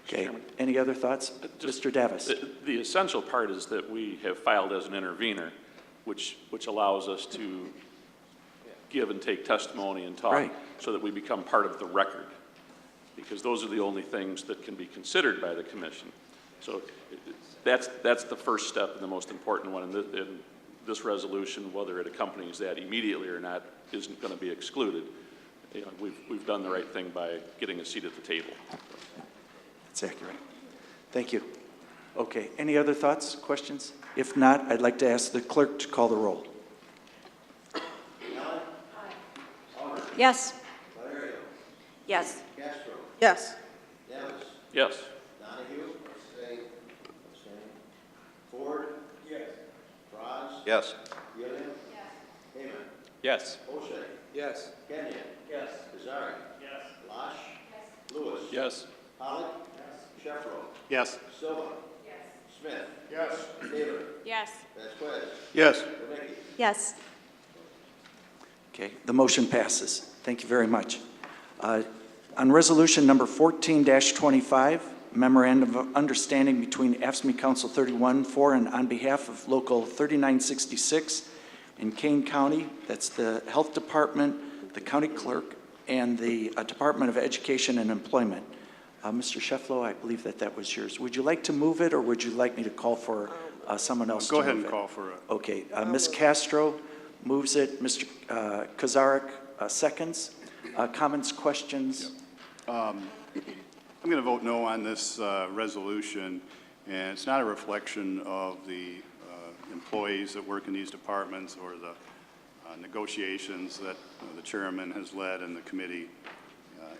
Okay, any other thoughts? Mr. Davis. The essential part is that we have filed as an intervener, which allows us to give and take testimony and talk so that we become part of the record, because those are the only things that can be considered by the commission. So that's the first step and the most important one. And this resolution, whether it accompanies that immediately or not, isn't going to be excluded. You know, we've done the right thing by getting a seat at the table. That's accurate. Thank you. Okay, any other thoughts, questions? If not, I'd like to ask the clerk to call the roll. Yes. Valerio. Yes. Castro. Yes. Davis. Yes. Donahue. Abstain. Ford. Yes. Franz. Yes. Gilliam. Yes. Kane. Yes. O'Shea. Yes. Kenyon. Yes. Kazari. Yes. Losh. Yes. Lewis. Yes. Pollock. Yes. Sheffro. Yes. Silva. Yes. Smith. Yes. Taylor. Yes. Vasquez. Yes. Domecki. Yes. Okay, the motion passes. Thank you very much. On resolution number 14-25, memorandum of understanding between AFSCME Council 31 for and on behalf of Local 3966 in Kane County, that's the Health Department, the County Clerk, and the Department of Education and Employment. Mr. Shefflo, I believe that was yours. Would you like to move it, or would you like me to call for someone else to move it? Go ahead and call for it. Okay, Ms. Castro moves it. Mr. Kazarek seconds. Comments, questions? I'm going to vote no on this resolution, and it's not a reflection of the employees that work in these departments or the negotiations that the chairman has led and the committee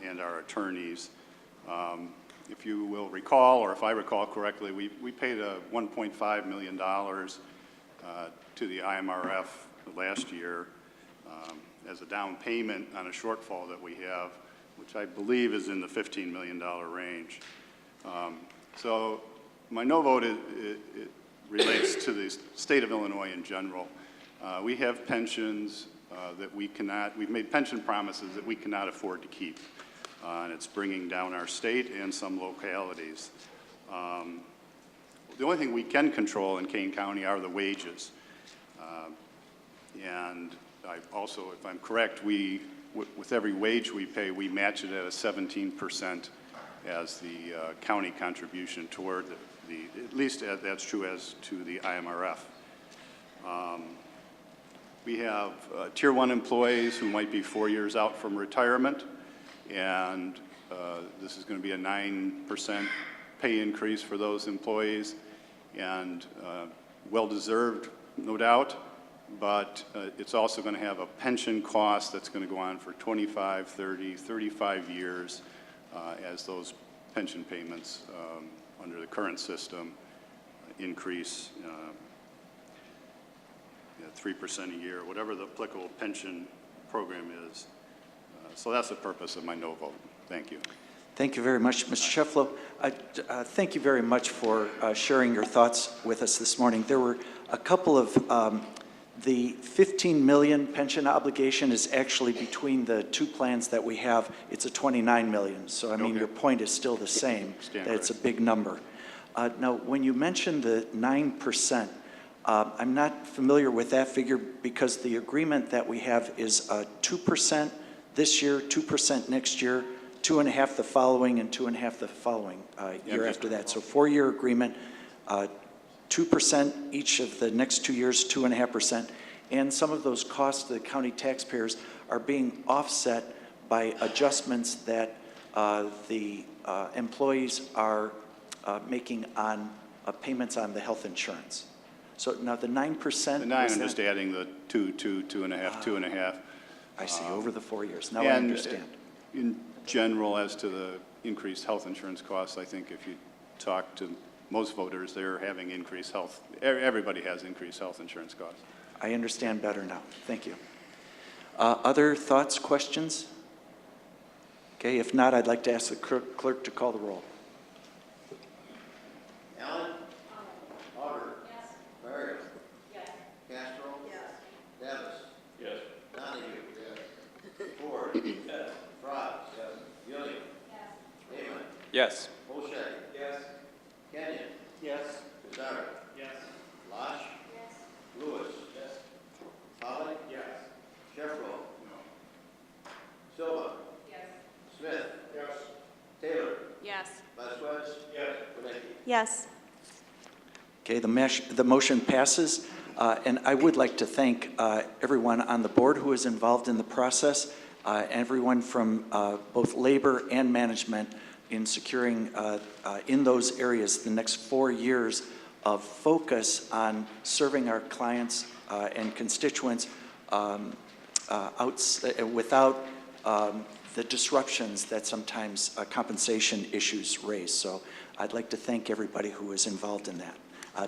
and our attorneys. If you will recall, or if I recall correctly, we paid $1.5 million to the IMRF last year as a down payment on a shortfall that we have, which I believe is in the $15 million range. So my no vote it relates to the state of Illinois in general. We have pensions that we've made pension promises that we cannot afford to keep. And it's bringing down our state and some localities. The only thing we can control in Kane County are the wages. And also, if I'm correct, with every wage we pay, we match it at a 17% as the county contribution toward at least that's true as to the IMRF. We have Tier 1 employees who might be 4 years out from retirement, and this is going to be a 9% pay increase for those employees, and well-deserved, no doubt. but it's also going to have a pension cost that's going to go on for 25, 30, 35 years as those pension payments under the current system increase 3% a year, whatever the applicable pension program is. So that's the purpose of my no vote. Thank you. Thank you very much, Mr. Shefflow. Thank you very much for sharing your thoughts with us this morning. There were a couple of, the 15 million pension obligation is actually between the two plans that we have. It's a 29 million. So, I mean, your point is still the same, that it's a big number. Now, when you mentioned the 9%, I'm not familiar with that figure because the agreement that we have is 2% this year, 2% next year, 2.5% the following, and 2.5% the following year after that. So 4-year agreement, 2% each of the next 2 years, 2.5%. And some of those costs to the county taxpayers are being offset by adjustments that the employees are making on payments on the health insurance. So now the 9%. The 9, I'm just adding the 2, 2.5, 2.5. I see, over the 4 years. Now I understand. In general, as to the increased health insurance costs, I think if you talk to most voters, they're having increased health. Everybody has increased health insurance costs. I understand better now. Thank you. Other thoughts, questions? Okay, if not, I'd like to ask the clerk to call the roll. Allen? Auger? Yes. Barrios? Yes. Castro? Yes. Davis? Yes. Donahue? Yes. Ford? Yes. Frye? Yes. Gilliam? Yes. Heyman? Yes. Bochet? Yes. Kenyon? Yes. Kazari? Yes. Losh? Yes. Lewis? Yes. Pollock? Yes. Sheffrow? No. Silva? Yes. Smith? Yes. Taylor? Yes. Vasquez? Yes. Wadecki? Yes. Okay, the motion passes, and I would like to thank everyone on the board who is involved in the process, everyone from both labor and management in securing in those areas the next 4 years of focus on serving our clients and constituents without the disruptions that sometimes compensation issues raise. So I'd like to thank everybody who was involved in that.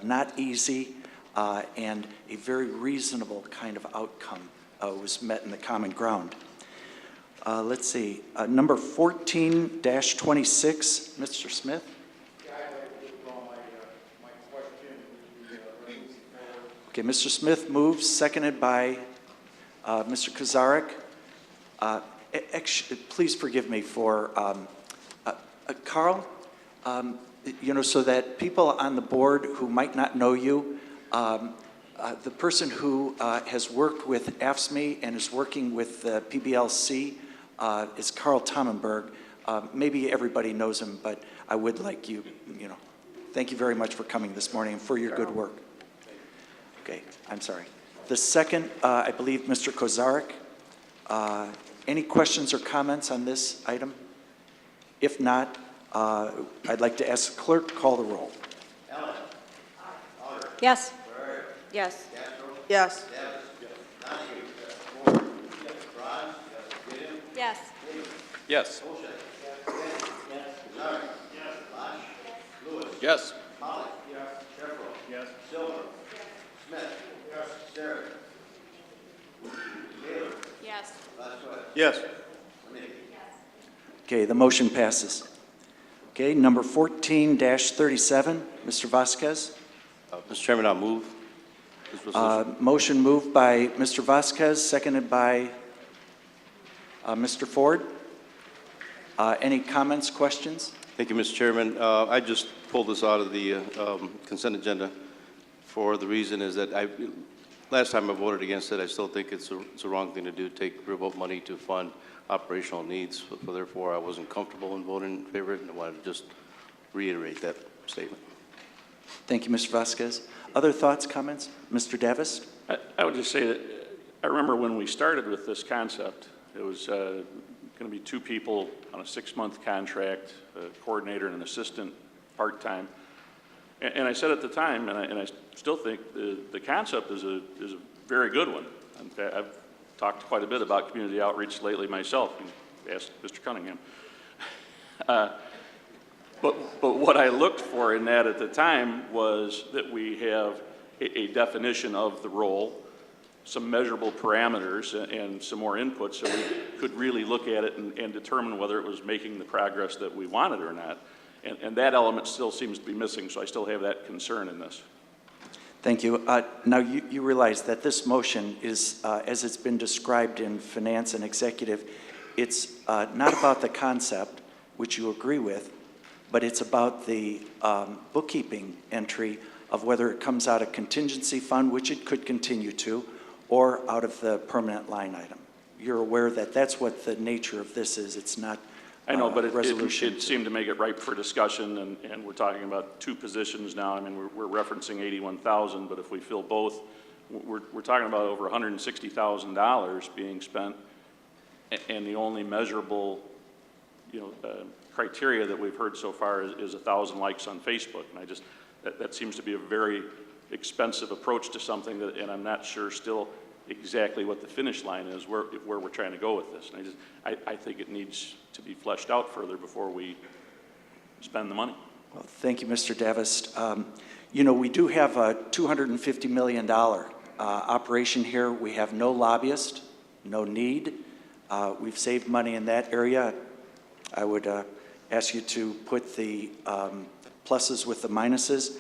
Not easy, and a very reasonable kind of outcome was met in the common ground. Let's see, number 14-26, Mr. Smith. Yeah, I'd like to withdraw my question. Okay, Mr. Smith moves, seconded by Mr. Kozarek. Please forgive me for, Carl, you know, so that people on the board who might not know you, the person who has worked with AFSCME and is working with the PBLC is Carl Tonnenberg. Maybe everybody knows him, but I would like you, thank you very much for coming this morning and for your good work. Okay, I'm sorry. The second, I believe, Mr. Kozarek. Any questions or comments on this item? If not, I'd like to ask the clerk to call the roll. Allen? Auger? Yes. Barrios? Yes. Castro? Yes. Davis? Donahue? Ford? Frye? Gilliam? Yes. Heyman? Yes. Bochet? Yes. Kazari? Yes. Losh? Lewis? Yes. Pollock? Yes. Sheffrow? Yes. Silva? Smith? Yes. Sarah? Taylor? Yes. Vasquez? Yes. Wadecki? Okay, the motion passes. Okay, number 14-37, Mr. Vasquez. Mr. Chairman, I'll move this resolution. Motion moved by Mr. Vasquez, seconded by Mr. Ford. Any comments, questions? Thank you, Mr. Chairman. I just pulled this out of the consent agenda for the reason is that last time I voted against it. I still think it's a wrong thing to do, take remote money to fund operational needs. So therefore, I wasn't comfortable in voting in favor of it, and I wanted to just reiterate that statement. Thank you, Mr. Vasquez. Other thoughts, comments? Mr. Davis? I would just say that I remember when we started with this concept, it was going to be 2 people on a 6-month contract, a coordinator and an assistant part-time. And I said at the time, and I still think the concept is a very good one. In fact, I've talked quite a bit about community outreach lately myself. You asked Mr. Cunningham. But what I looked for in that at the time was that we have a definition of the role, some measurable parameters, and some more input so we could really look at it and determine whether it was making the progress that we wanted or not. And that element still seems to be missing, so I still have that concern in this. Thank you. Now, you realize that this motion is, as it's been described in Finance and Executive, it's not about the concept, which you agree with, but it's about the bookkeeping entry of whether it comes out of contingency fund, which it could continue to, or out of the permanent line item. You're aware that that's what the nature of this is. It's not I know, but resolution. it seemed to make it ripe for discussion, and we're talking about 2 positions now. I mean, we're referencing 81,000, but if we fill both, we're talking about over $160,000 being spent, and the only measurable, criteria that we've heard so far is 1,000 likes on Facebook, and that seems to be a very expensive approach to something that, and I'm not sure still exactly what the finish line is, where we're trying to go with this. And I think it needs to be fleshed out further before we spend the money. Well, thank you, Mr. Davis. We do have a $250 million operation here. We have no lobbyist, no need. We've saved money in that area. I would ask you to put the pluses with the minuses.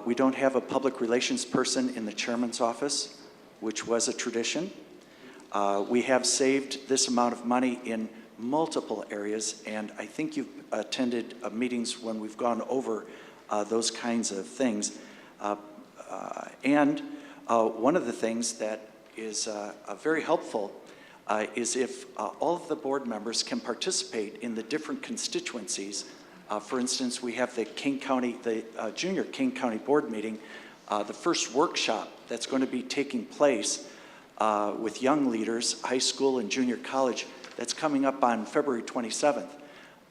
We don't have a public relations person in the chairman's office, which was a tradition. We have saved this amount of money in multiple areas, and I think you've attended meetings when we've gone over those kinds of things. And one of the things that is very helpful is if all of the board members can participate in the different constituencies. For instance, we have the junior Kane County Board meeting, the first workshop that's going to be taking place with young leaders, high school and junior college, that's coming up on February 27th.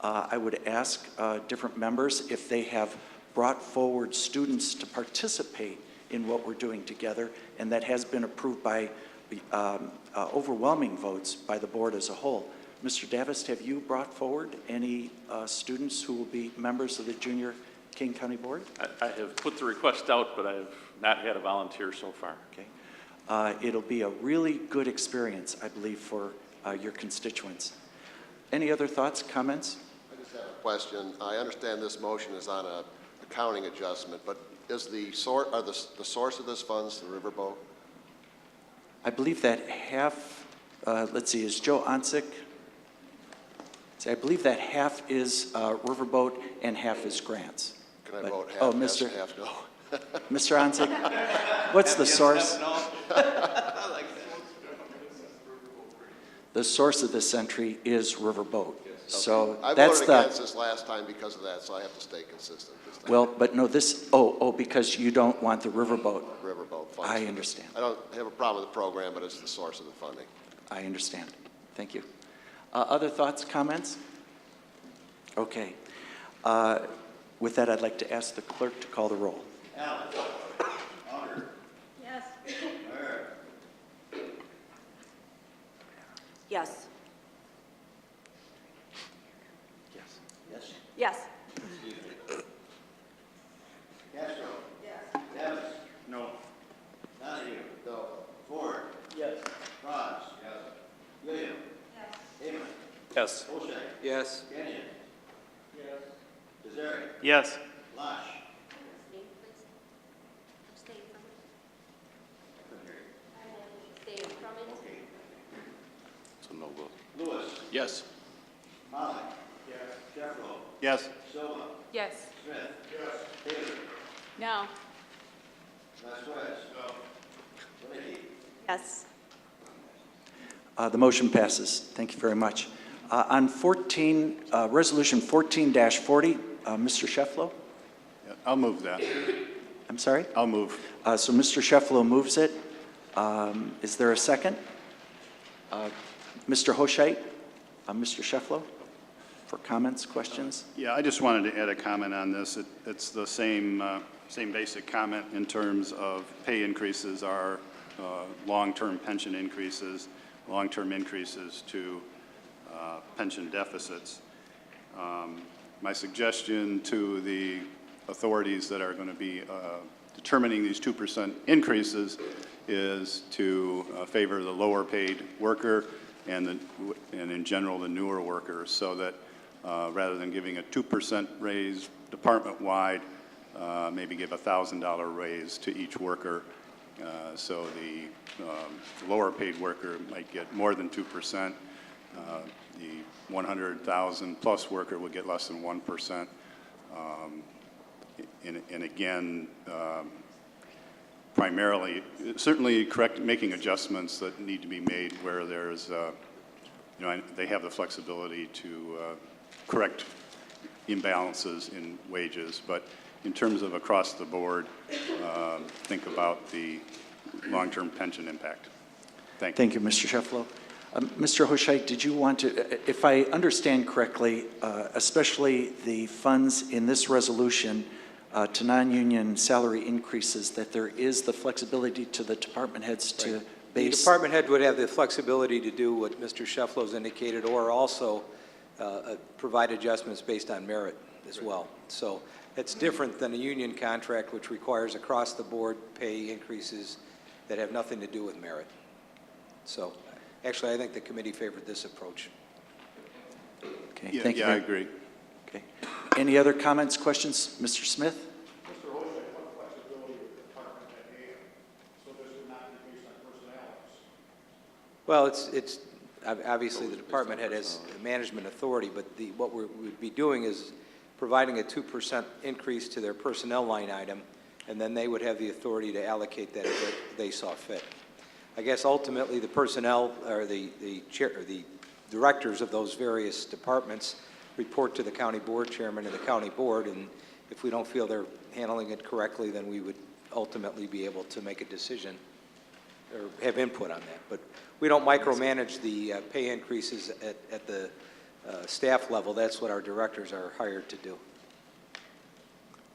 I would ask different members if they have brought forward students to participate in what we're doing together, and that has been approved by overwhelming votes by the board as a whole. Mr. Davis, have you brought forward any students who will be members of the junior Kane County Board? I have put the request out, but I have not had a volunteer so far. Okay. It'll be a really good experience, I believe, for your constituents. Any other thoughts, comments? I just have a question. I understand this motion is on an accounting adjustment, but is the source of this funds the riverboat? I believe that half, let's see, is Joe Onsick? I believe that half is riverboat and half is grants. Can I vote half yes and half no? Mr. Onsick, what's the source? The source of this entry is riverboat. So I that's voted against this last time because of that, so I have to stay consistent this time. Well, but no, because you don't want the riverboat. Riverboat funds. I understand. I don't have a problem with the program, but it's the source of the funding. I understand. Thank you. Other thoughts, comments? Okay. With that, I'd like to ask the clerk to call the roll. Allen. Unger. Yes. Murr. Yes. Yes. Yes. Yes. Castro. Yes. Davis. No. Donahue. No. Ford. Yes. Franz. Yes. William. Yes. Heyman. Yes. Olszak. Yes. Kenyon. Yes. Kazari. Yes. Losh. So no vote. Lewis. Yes. Molly. Yes. Sheffro. Yes. Silva. Yes. Smith. Yes. Taylor. No. Vasquez. No. Linecky. Yes. The motion passes. Thank you very much. On Resolution 14-40, Mr. Shefflo? Yeah, I'll move that. I'm sorry? I'll move. So Mr. Shefflo moves it. Is there a second? Mr. Hoshite? Mr. Shefflo? For comments, questions? Yeah, I just wanted to add a comment on this. It's the same basic comment in terms of pay increases are long-term pension increases, long-term increases to pension deficits. My suggestion to the authorities that are going to be determining these 2% increases is to favor the lower paid worker and in general the newer workers, so that rather than giving a 2% raise department-wide, maybe give a $1,000 raise to each worker. So the lower paid worker might get more than 2%. The 100,000 plus worker would get less than 1%. And again, primarily, certainly making adjustments that need to be made where there's, they have the flexibility to correct imbalances in wages, but in terms of across the board, think about the long-term pension impact. Thank you. Thank you, Mr. Shefflow. Mr. Hoshait, did you want to, if I understand correctly, especially the funds in this resolution to non-union salary increases, that there is the flexibility to the department heads to base? The department head would have the flexibility to do what Mr. Shefflow's indicated, or also provide adjustments based on merit as well. So it's different than a union contract, which requires across-the-board pay increases that have nothing to do with merit. So actually, I think the committee favored this approach. Okay, Yeah, thank you. I agree. Okay. Any other comments, questions? Mr. Smith? Mr. Hoshek, what flexibility would the department have so this would not be based on personnel? Well, it's obviously the department head has management authority, but what we would be doing is providing a 2% increase to their personnel line item, and then they would have the authority to allocate that if they saw fit. I guess ultimately the personnel or the directors of those various departments report to the county board chairman and the county board, and if we don't feel they're handling it correctly, then we would ultimately be able to make a decision or have input on that. But we don't micromanage the pay increases at the staff level. That's what our directors are hired to do.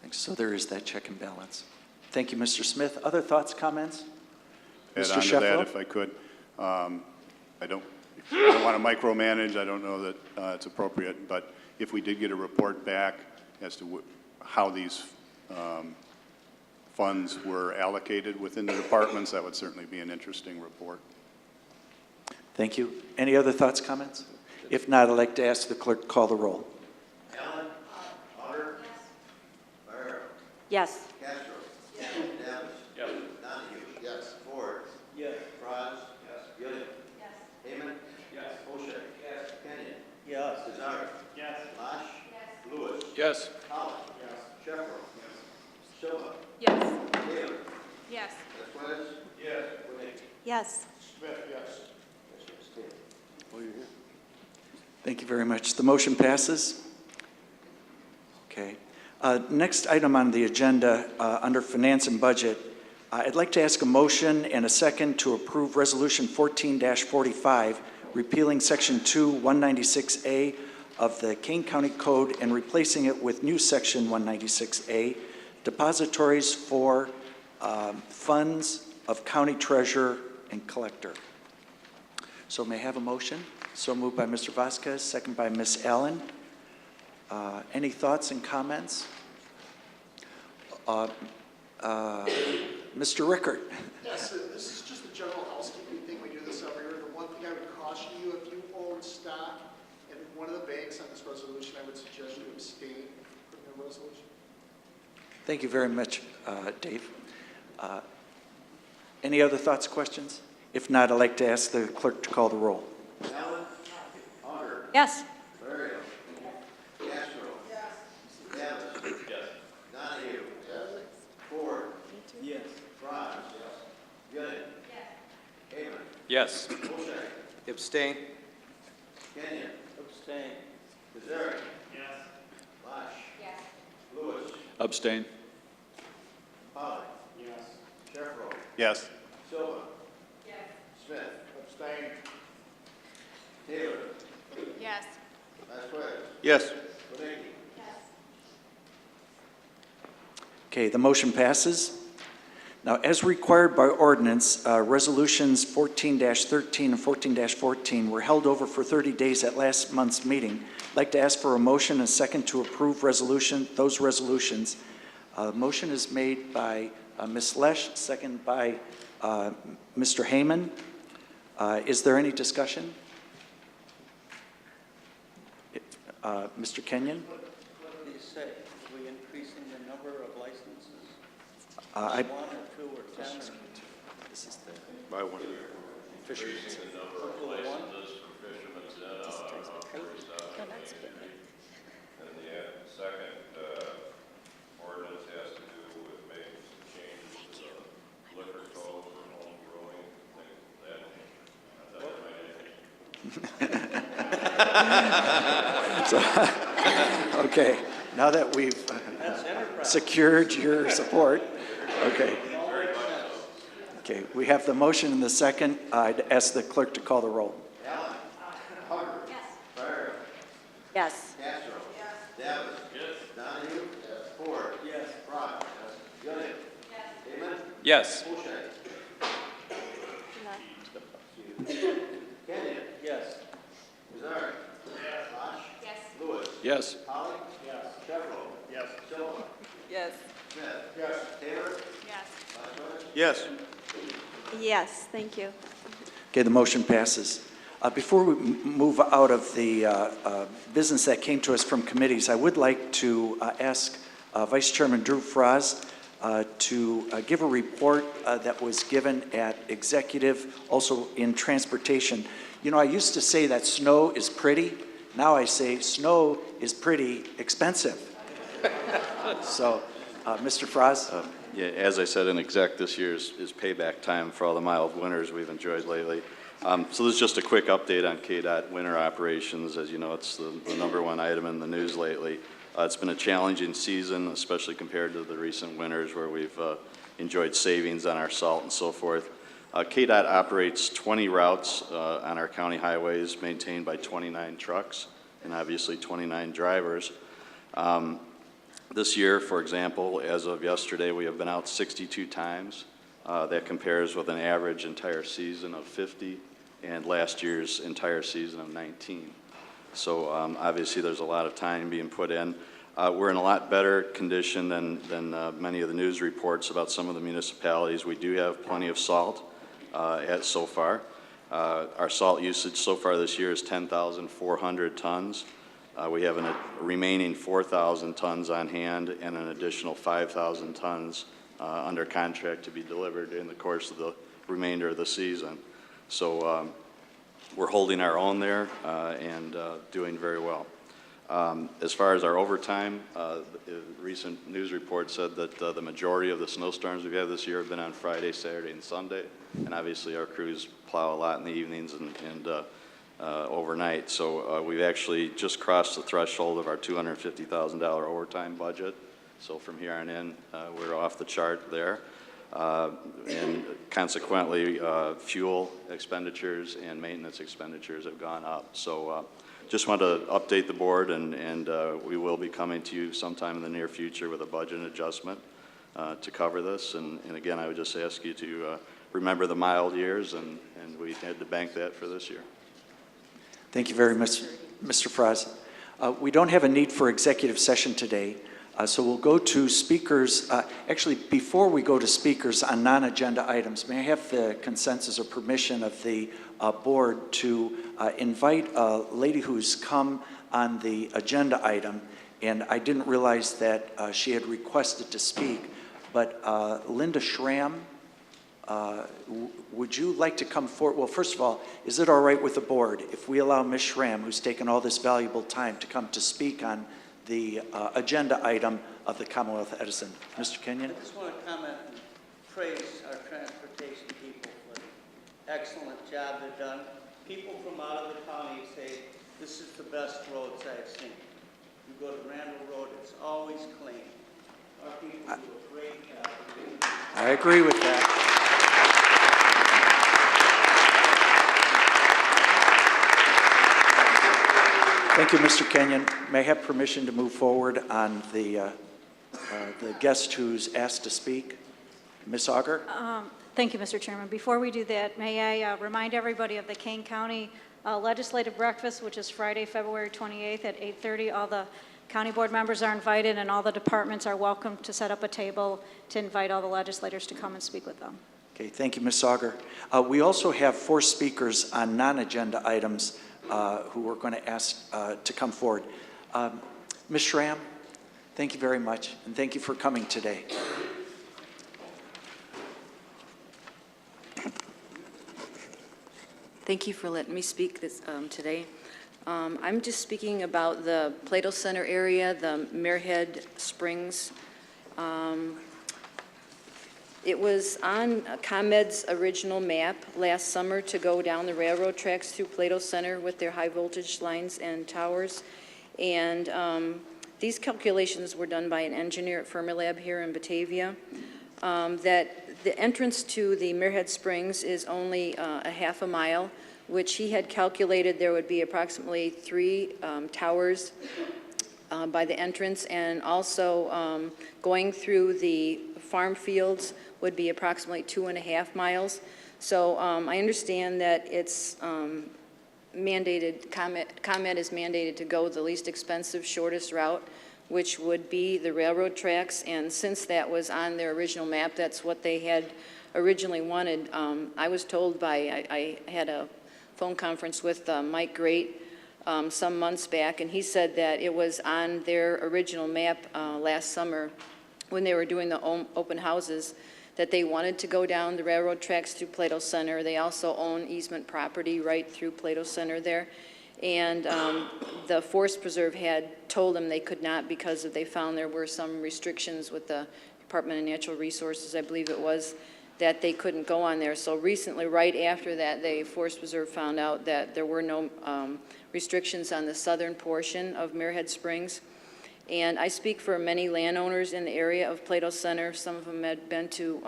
Thanks. So there is that check and balance. Thank you, Mr. Smith. Other thoughts, comments? Add Mr. on to Shefflow? that, if I could. I don't want to micromanage. I don't know that it's appropriate, but if we did get a report back as to how these funds were allocated within the departments, that would certainly be an interesting report. Thank you. Any other thoughts, comments? If not, I'd like to ask the clerk to call the roll. Allen? Otter? Barrera? Yes. Castro? Yes. Davis? Yes. Donahue? Yes. Ford? Yes. Franz? Yes. Gilliam? Yes. Heyman? Yes. Oshek? Yes. Kenyon? Yes. Cesar? Yes. Lash? Yes. Lewis? Yes. Holland? Yes. Sheffro? Yes. Silva? Yes. Taylor? Yes. Vasquez? Yes. Winnick? Yes. Smith, yes. Thank you very much. The motion passes. Okay. Next item on the agenda, under Finance and Budget, I'd like to ask a motion and a second to approve Resolution 14-45, repealing Section 2, 196A of the Kane County Code and replacing it with new Section 196A, depositories for funds of county treasurer and collector. So may I have a motion? So moved by Mr. Vasquez, second by Ms. Allen. Any thoughts and comments? Mr. Rickert. Yes, this is just a general housekeeping thing. We do this every year. The one thing I would caution you, if you own stock in one of the banks on this resolution, I would suggest you abstain from the resolution. Thank you very much, Dave. Any other thoughts, questions? If not, I'd like to ask the clerk to call the roll. Allen? Otter? Yes. Barrera? Castro? Yes. Davis? Yes. Donahue? Yes. Ford? Yes. Franz? Yes. Gilliam? Yes. Heyman? Yes. Oshek? Abstain. Kenyon? Abstain. Kazari? Yes. Lash? Yes. Lewis? Abstain. Holland? Yes. Sheffro? Yes. Silva? Yes. Smith? Abstain. Taylor? Yes. Vasquez? Yes. Winnick? Yes. Okay, the motion passes. Now, as required by ordinance, resolutions 14-13 and 14-14 were held over for 30 days at last month's meeting. I'd like to ask for a motion and a second to approve those resolutions. Motion is made by Ms. Lesh, second by Mr. Heyman. Is there any discussion? Mr. Kenyon? What do you say? Are we increasing the number of licenses? I- 1 or 2 or 10? This is the By one. fisherman's. Increasing the number of licenses for fishermen's den operators down in the community. And the second ordinance has to do with making some changes to the liquor code for home brewing, things of that nature. Not that I might Okay, now that we've secured your support, okay. Okay, we have the motion and the second. I'd ask the clerk to call the roll. Allen. Hubbard. Yes. Farrell. Yes. Castro. Yes. Davis. Yes. Donahue. Yes. Ford. Yes. Frye. Yes. Gilliam. Yes. Heyman. Yes. Boucher. Kenyon. Yes. Lazar. Yes. Bosch. Yes. Lewis. Yes. Holly. Yes. Sheffield. Yes. Silva. Yes. Smith. Yes. Taylor. Yes. Bosworth. Yes. Yes, thank you. Okay, the motion passes. Before we move out of the business that came to us from committees, I would like to ask Vice Chairman Drew Fraz to give a report that was given at executive, also in transportation. You know, I used to say that snow is pretty. Now I say snow is pretty expensive. So, Mr. Fraz? Yeah, as I said in exec, this year is payback time for all the mild winters we've enjoyed lately. So this is just a quick update on KDOT winter operations. As you know, it's the #1 item in the news lately. It's been a challenging season, especially compared to the recent winters where we've enjoyed savings on our salt and so forth. KDOT operates 20 routes on our county highways maintained by 29 trucks and obviously 29 drivers. This year, for example, as of yesterday, we have been out 62 times. That compares with an average entire season of 50 and last year's entire season of 19. So obviously there's a lot of time being put in. We're in a lot better condition than many of the news reports about some of the municipalities. We do have plenty of salt so far. Our salt usage so far this year is 10,400 tons. We have a remaining 4,000 tons on hand and an additional 5,000 tons under contract to be delivered in the course of the remainder of the season. So we're holding our own there and doing very well. As far as our overtime, recent news report said that the majority of the snowstorms we've had this year have been on Friday, Saturday, and Sunday. And obviously our crews plow a lot in the evenings and overnight. So we've actually just crossed the threshold of our $250,000 overtime budget. So from here on in, we're off the chart there. And consequently, fuel expenditures and maintenance expenditures have gone up. So just want to update the board, and we will be coming to you sometime in the near future with a budget adjustment to cover this. And again, I would just ask you to remember the mild years, and we had to bank that for this year. Thank you very much, Mr. Fraz. We don't have a need for executive session today, so we'll go to speakers. Actually, before we go to speakers on non-agenda items, may I have the consensus or permission of the board to invite a lady who's come on the agenda item, and I didn't realize that she had requested to speak, but Linda Schramm, would you like to come forward? Well, first of all, is it all right with the board if we allow Ms. Schramm, who's taken all this valuable time, to come to speak on the agenda item of the Commonwealth of Edison? Mr. Kenyon? I just want to comment and praise our transportation people for the excellent job they've done. People from out of the county say this is the best roads I've seen. You go to Randall Road, it's always clean. Our people do a great job. I agree with that. Thank you, Mr. Kenyon. May I have permission to move forward on the guest who's asked to speak? Ms. Auger? Thank you, Mr. Chairman. Before we do that, may I remind everybody of the Kane County Legislative Breakfast, which is Friday, February 28th at 8:30. All the county board members are invited, and all the departments are welcome to set up a table to invite all the legislators to come and speak with them. Okay, thank you, Ms. Auger. We also have 4 speakers on non-agenda items who we're going to ask to come forward. Ms. Schramm, thank you very much, and thank you for coming today. Thank you for letting me speak this today. I'm just speaking about the Plato Center area, the Marehead Springs. It was on ComEd's original map last summer to go down the railroad tracks through Plato Center with their high voltage lines and towers. And these calculations were done by an engineer at Fermilab here in Batavia, that the entrance to the Marehead Springs is only a half a mile, which he had calculated there would be approximately 3 towers by the entrance, and also going through the farm fields would be approximately 2.5 miles. So I understand that it's mandated, ComEd is mandated to go the least expensive, shortest route, which would be the railroad tracks. And since that was on their original map, that's what they had originally wanted. I was told by, I had a phone conference with Mike Great some months back, and he said that it was on their original map last summer when they were doing the open houses, that they wanted to go down the railroad tracks through Plato Center. They also own easement property right through Plato Center there. And the Forest Preserve had told them they could not because they found there were some restrictions with the Department of Natural Resources, I believe it was, that they couldn't go on there. So recently, right after that, the Forest Preserve found out that there were no restrictions on the southern portion of Marehead Springs. And I speak for many landowners in the area of Plato Center. Some of them had been to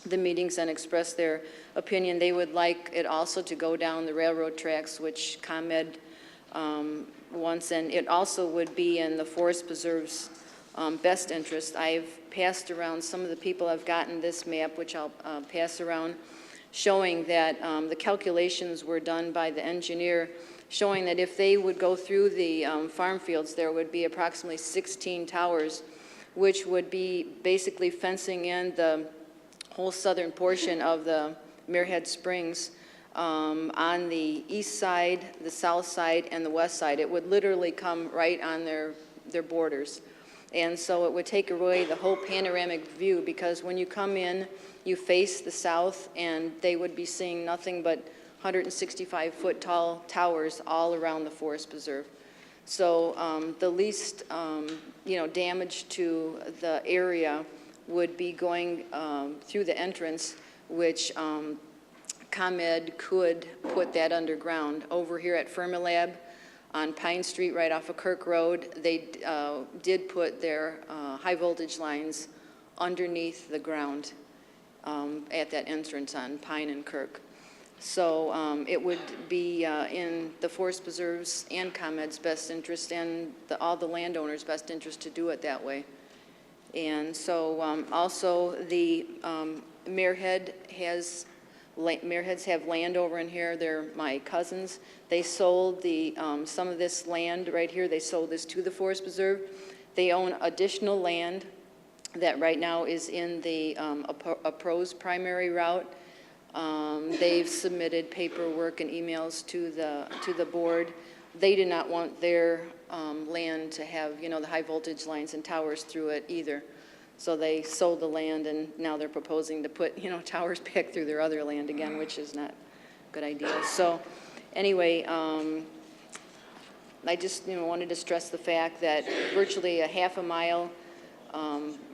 the meetings and expressed their opinion. They would like it also to go down the railroad tracks, which ComEd wants, and it also would be in the Forest Preserve's best interest. I've passed around, some of the people have gotten this map, which I'll pass around, showing that the calculations were done by the engineer, showing that if they would go through the farm fields, there would be approximately 16 towers, which would be basically fencing in the whole southern portion of the Marehead Springs on the east side, the south side, and the west side. It would literally come right on their borders. And so it would take away the whole panoramic view, because when you come in, you face the south, and they would be seeing nothing but 165-foot tall towers all around the Forest Preserve. So the least damage to the area would be going through the entrance, which ComEd could put that underground. Over here at Fermilab on Pine Street, right off of Kirk Road, they did put their high voltage lines underneath the ground at that entrance on Pine and Kirk. So it would be in the Forest Preserve's and ComEd's best interest, and all the landowners' best interest to do it that way. And so also the Mareheads have land over in here. They're my cousins. They sold some of this land right here. They sold this to the Forest Preserve. They own additional land that right now is in the APRO's primary route. They've submitted paperwork and emails to the board. They did not want their land to have, the high voltage lines and towers through it either. So they sold the land, and now they're proposing to put, towers back through their other land again, which is not a good idea. So anyway, I just, wanted to stress the fact that virtually a half a mile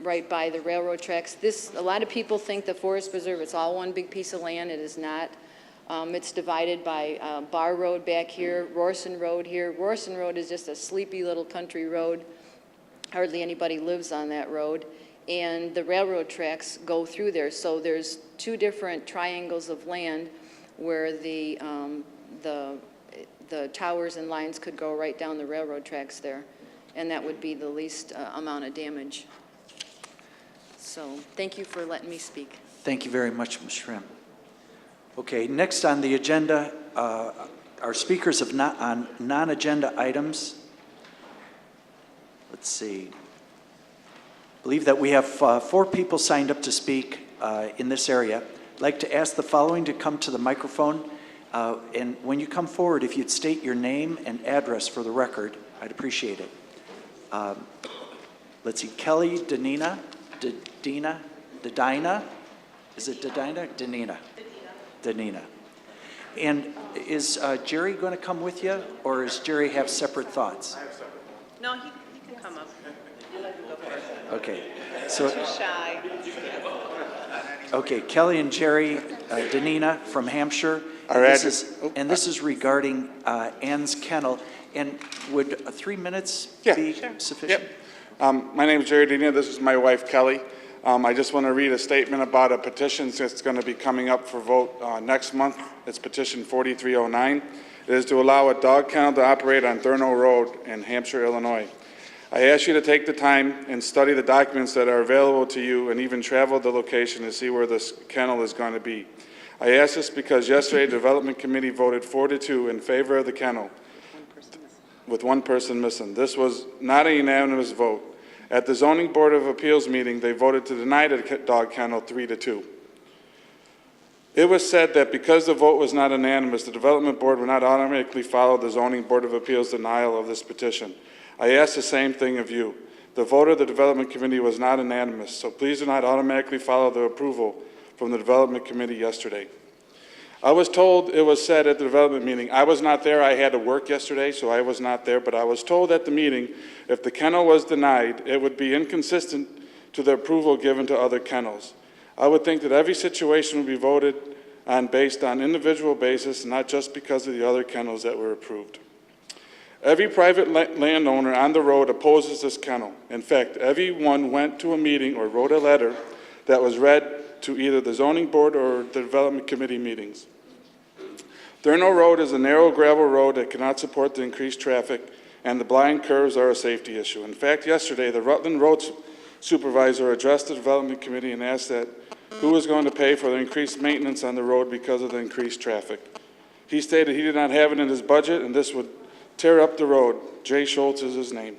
right by the railroad tracks. A lot of people think the Forest Preserve, it's all one big piece of land. It is not. It's divided by Bar Road back here, Rorson Road here. Rorson Road is just a sleepy little country road. Hardly anybody lives on that road. And the railroad tracks go through there. So there's 2 different triangles of land where the towers and lines could go right down the railroad tracks there. And that would be the least amount of damage. So thank you for letting me speak. Thank you very much, Ms. Schramm. Okay, next on the agenda are speakers on non-agenda items. Let's see. I believe that we have 4 people signed up to speak in this area. I'd like to ask the following to come to the microphone. And when you come forward, if you'd state your name and address for the record, I'd appreciate it. Let's see, Kelly Danina, Dadina, is it Dadina? Danina. Danina. And is Jerry going to come with you, or does Jerry have separate thoughts? No, he can come up. Okay. So, Too shy. okay, Kelly and Jerry Danina from Hampshire. Our This address- is- And this is regarding Ann's Kennel. And would 3 minutes be sufficient? Yep. My name is Jerry Dina. This is my wife, Kelly. I just want to read a statement about a petition that's going to be coming up for vote next month. It's petition 4309. It is to allow a dog kennel to operate on Thurno Road in Hampshire, Illinois. I ask you to take the time and study the documents that are available to you and even travel the location to see where this kennel is going to be. I ask this because yesterday the Development Committee voted 4-2 in favor of the kennel, with one person missing. This was not a unanimous vote. At the Zoning Board of Appeals meeting, they voted to deny the dog kennel 3-2. It was said that because the vote was not unanimous, the Development Board would not automatically follow the Zoning Board of Appeals denial of this petition. I ask the same thing of you. The vote of the Development Committee was not unanimous, so please do not automatically follow the approval from the Development Committee yesterday. I was told, it was said at the development meeting, I was not there, I had to work yesterday, so I was not there, but I was told at the meeting, if the kennel was denied, it would be inconsistent to the approval given to other kennels. I would think that every situation would be voted on based on individual basis, not just because of the other kennels that were approved. Every private landowner on the road opposes this kennel. In fact, everyone went to a meeting or wrote a letter that was read to either the zoning board or the development committee meetings. Thurno Road is a narrow gravel road that cannot support the increased traffic, and the blind curves are a safety issue. In fact, yesterday, the Rutland Road Supervisor addressed the development committee and asked that who was going to pay for the increased maintenance on the road because of the increased traffic. He stated he did not have it in his budget, and this would tear up the road. Jay Schultz is his name.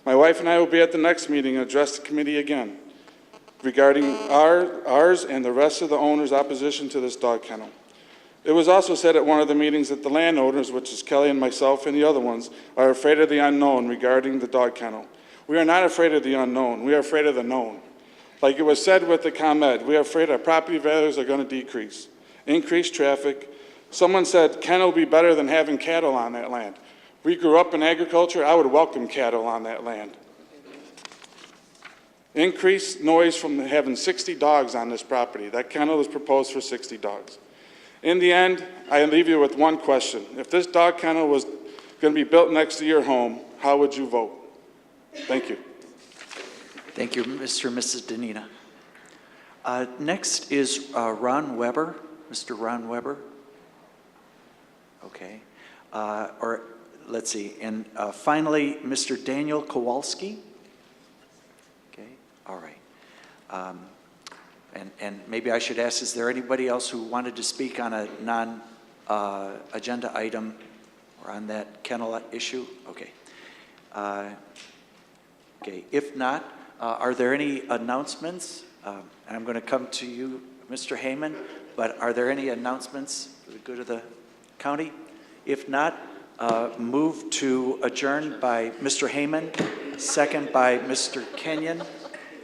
My wife and I will be at the next meeting and address the committee again regarding ours and the rest of the owners' opposition to this dog kennel. It was also said at one of the meetings that the landowners, which is Kelly and myself and the other ones, are afraid of the unknown regarding the dog kennel. We are not afraid of the unknown. We are afraid of the known. Like it was said with the ComEd, we are afraid our property values are going to decrease, increase traffic. Someone said kennel will be better than having cattle on that land. We grew up in agriculture. I would welcome cattle on that land. Increased noise from having 60 dogs on this property. That kennel is proposed for 60 dogs. In the end, I leave you with one question. If this dog kennel was going to be built next to your home, how would you vote? Thank you. Thank you, Mr. and Mrs. Danina. Next is Ron Weber. Mr. Ron Weber. Okay. Or let's see. And finally, Mr. Daniel Kowalski. Okay. All right. And maybe I should ask, is there anybody else who wanted to speak on a non-agenda item or on that kennel issue? Okay. Okay. If not, are there any announcements? And I'm going to come to you, Mr. Heyman, but are there any announcements for the good of the county? If not, move to adjourn by Mr. Heyman, second by Mr. Kenyon.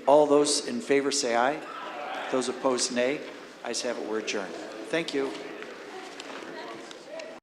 All those in favor say aye. Those opposed, nay. Ayes have it, we're adjourned. Thank you.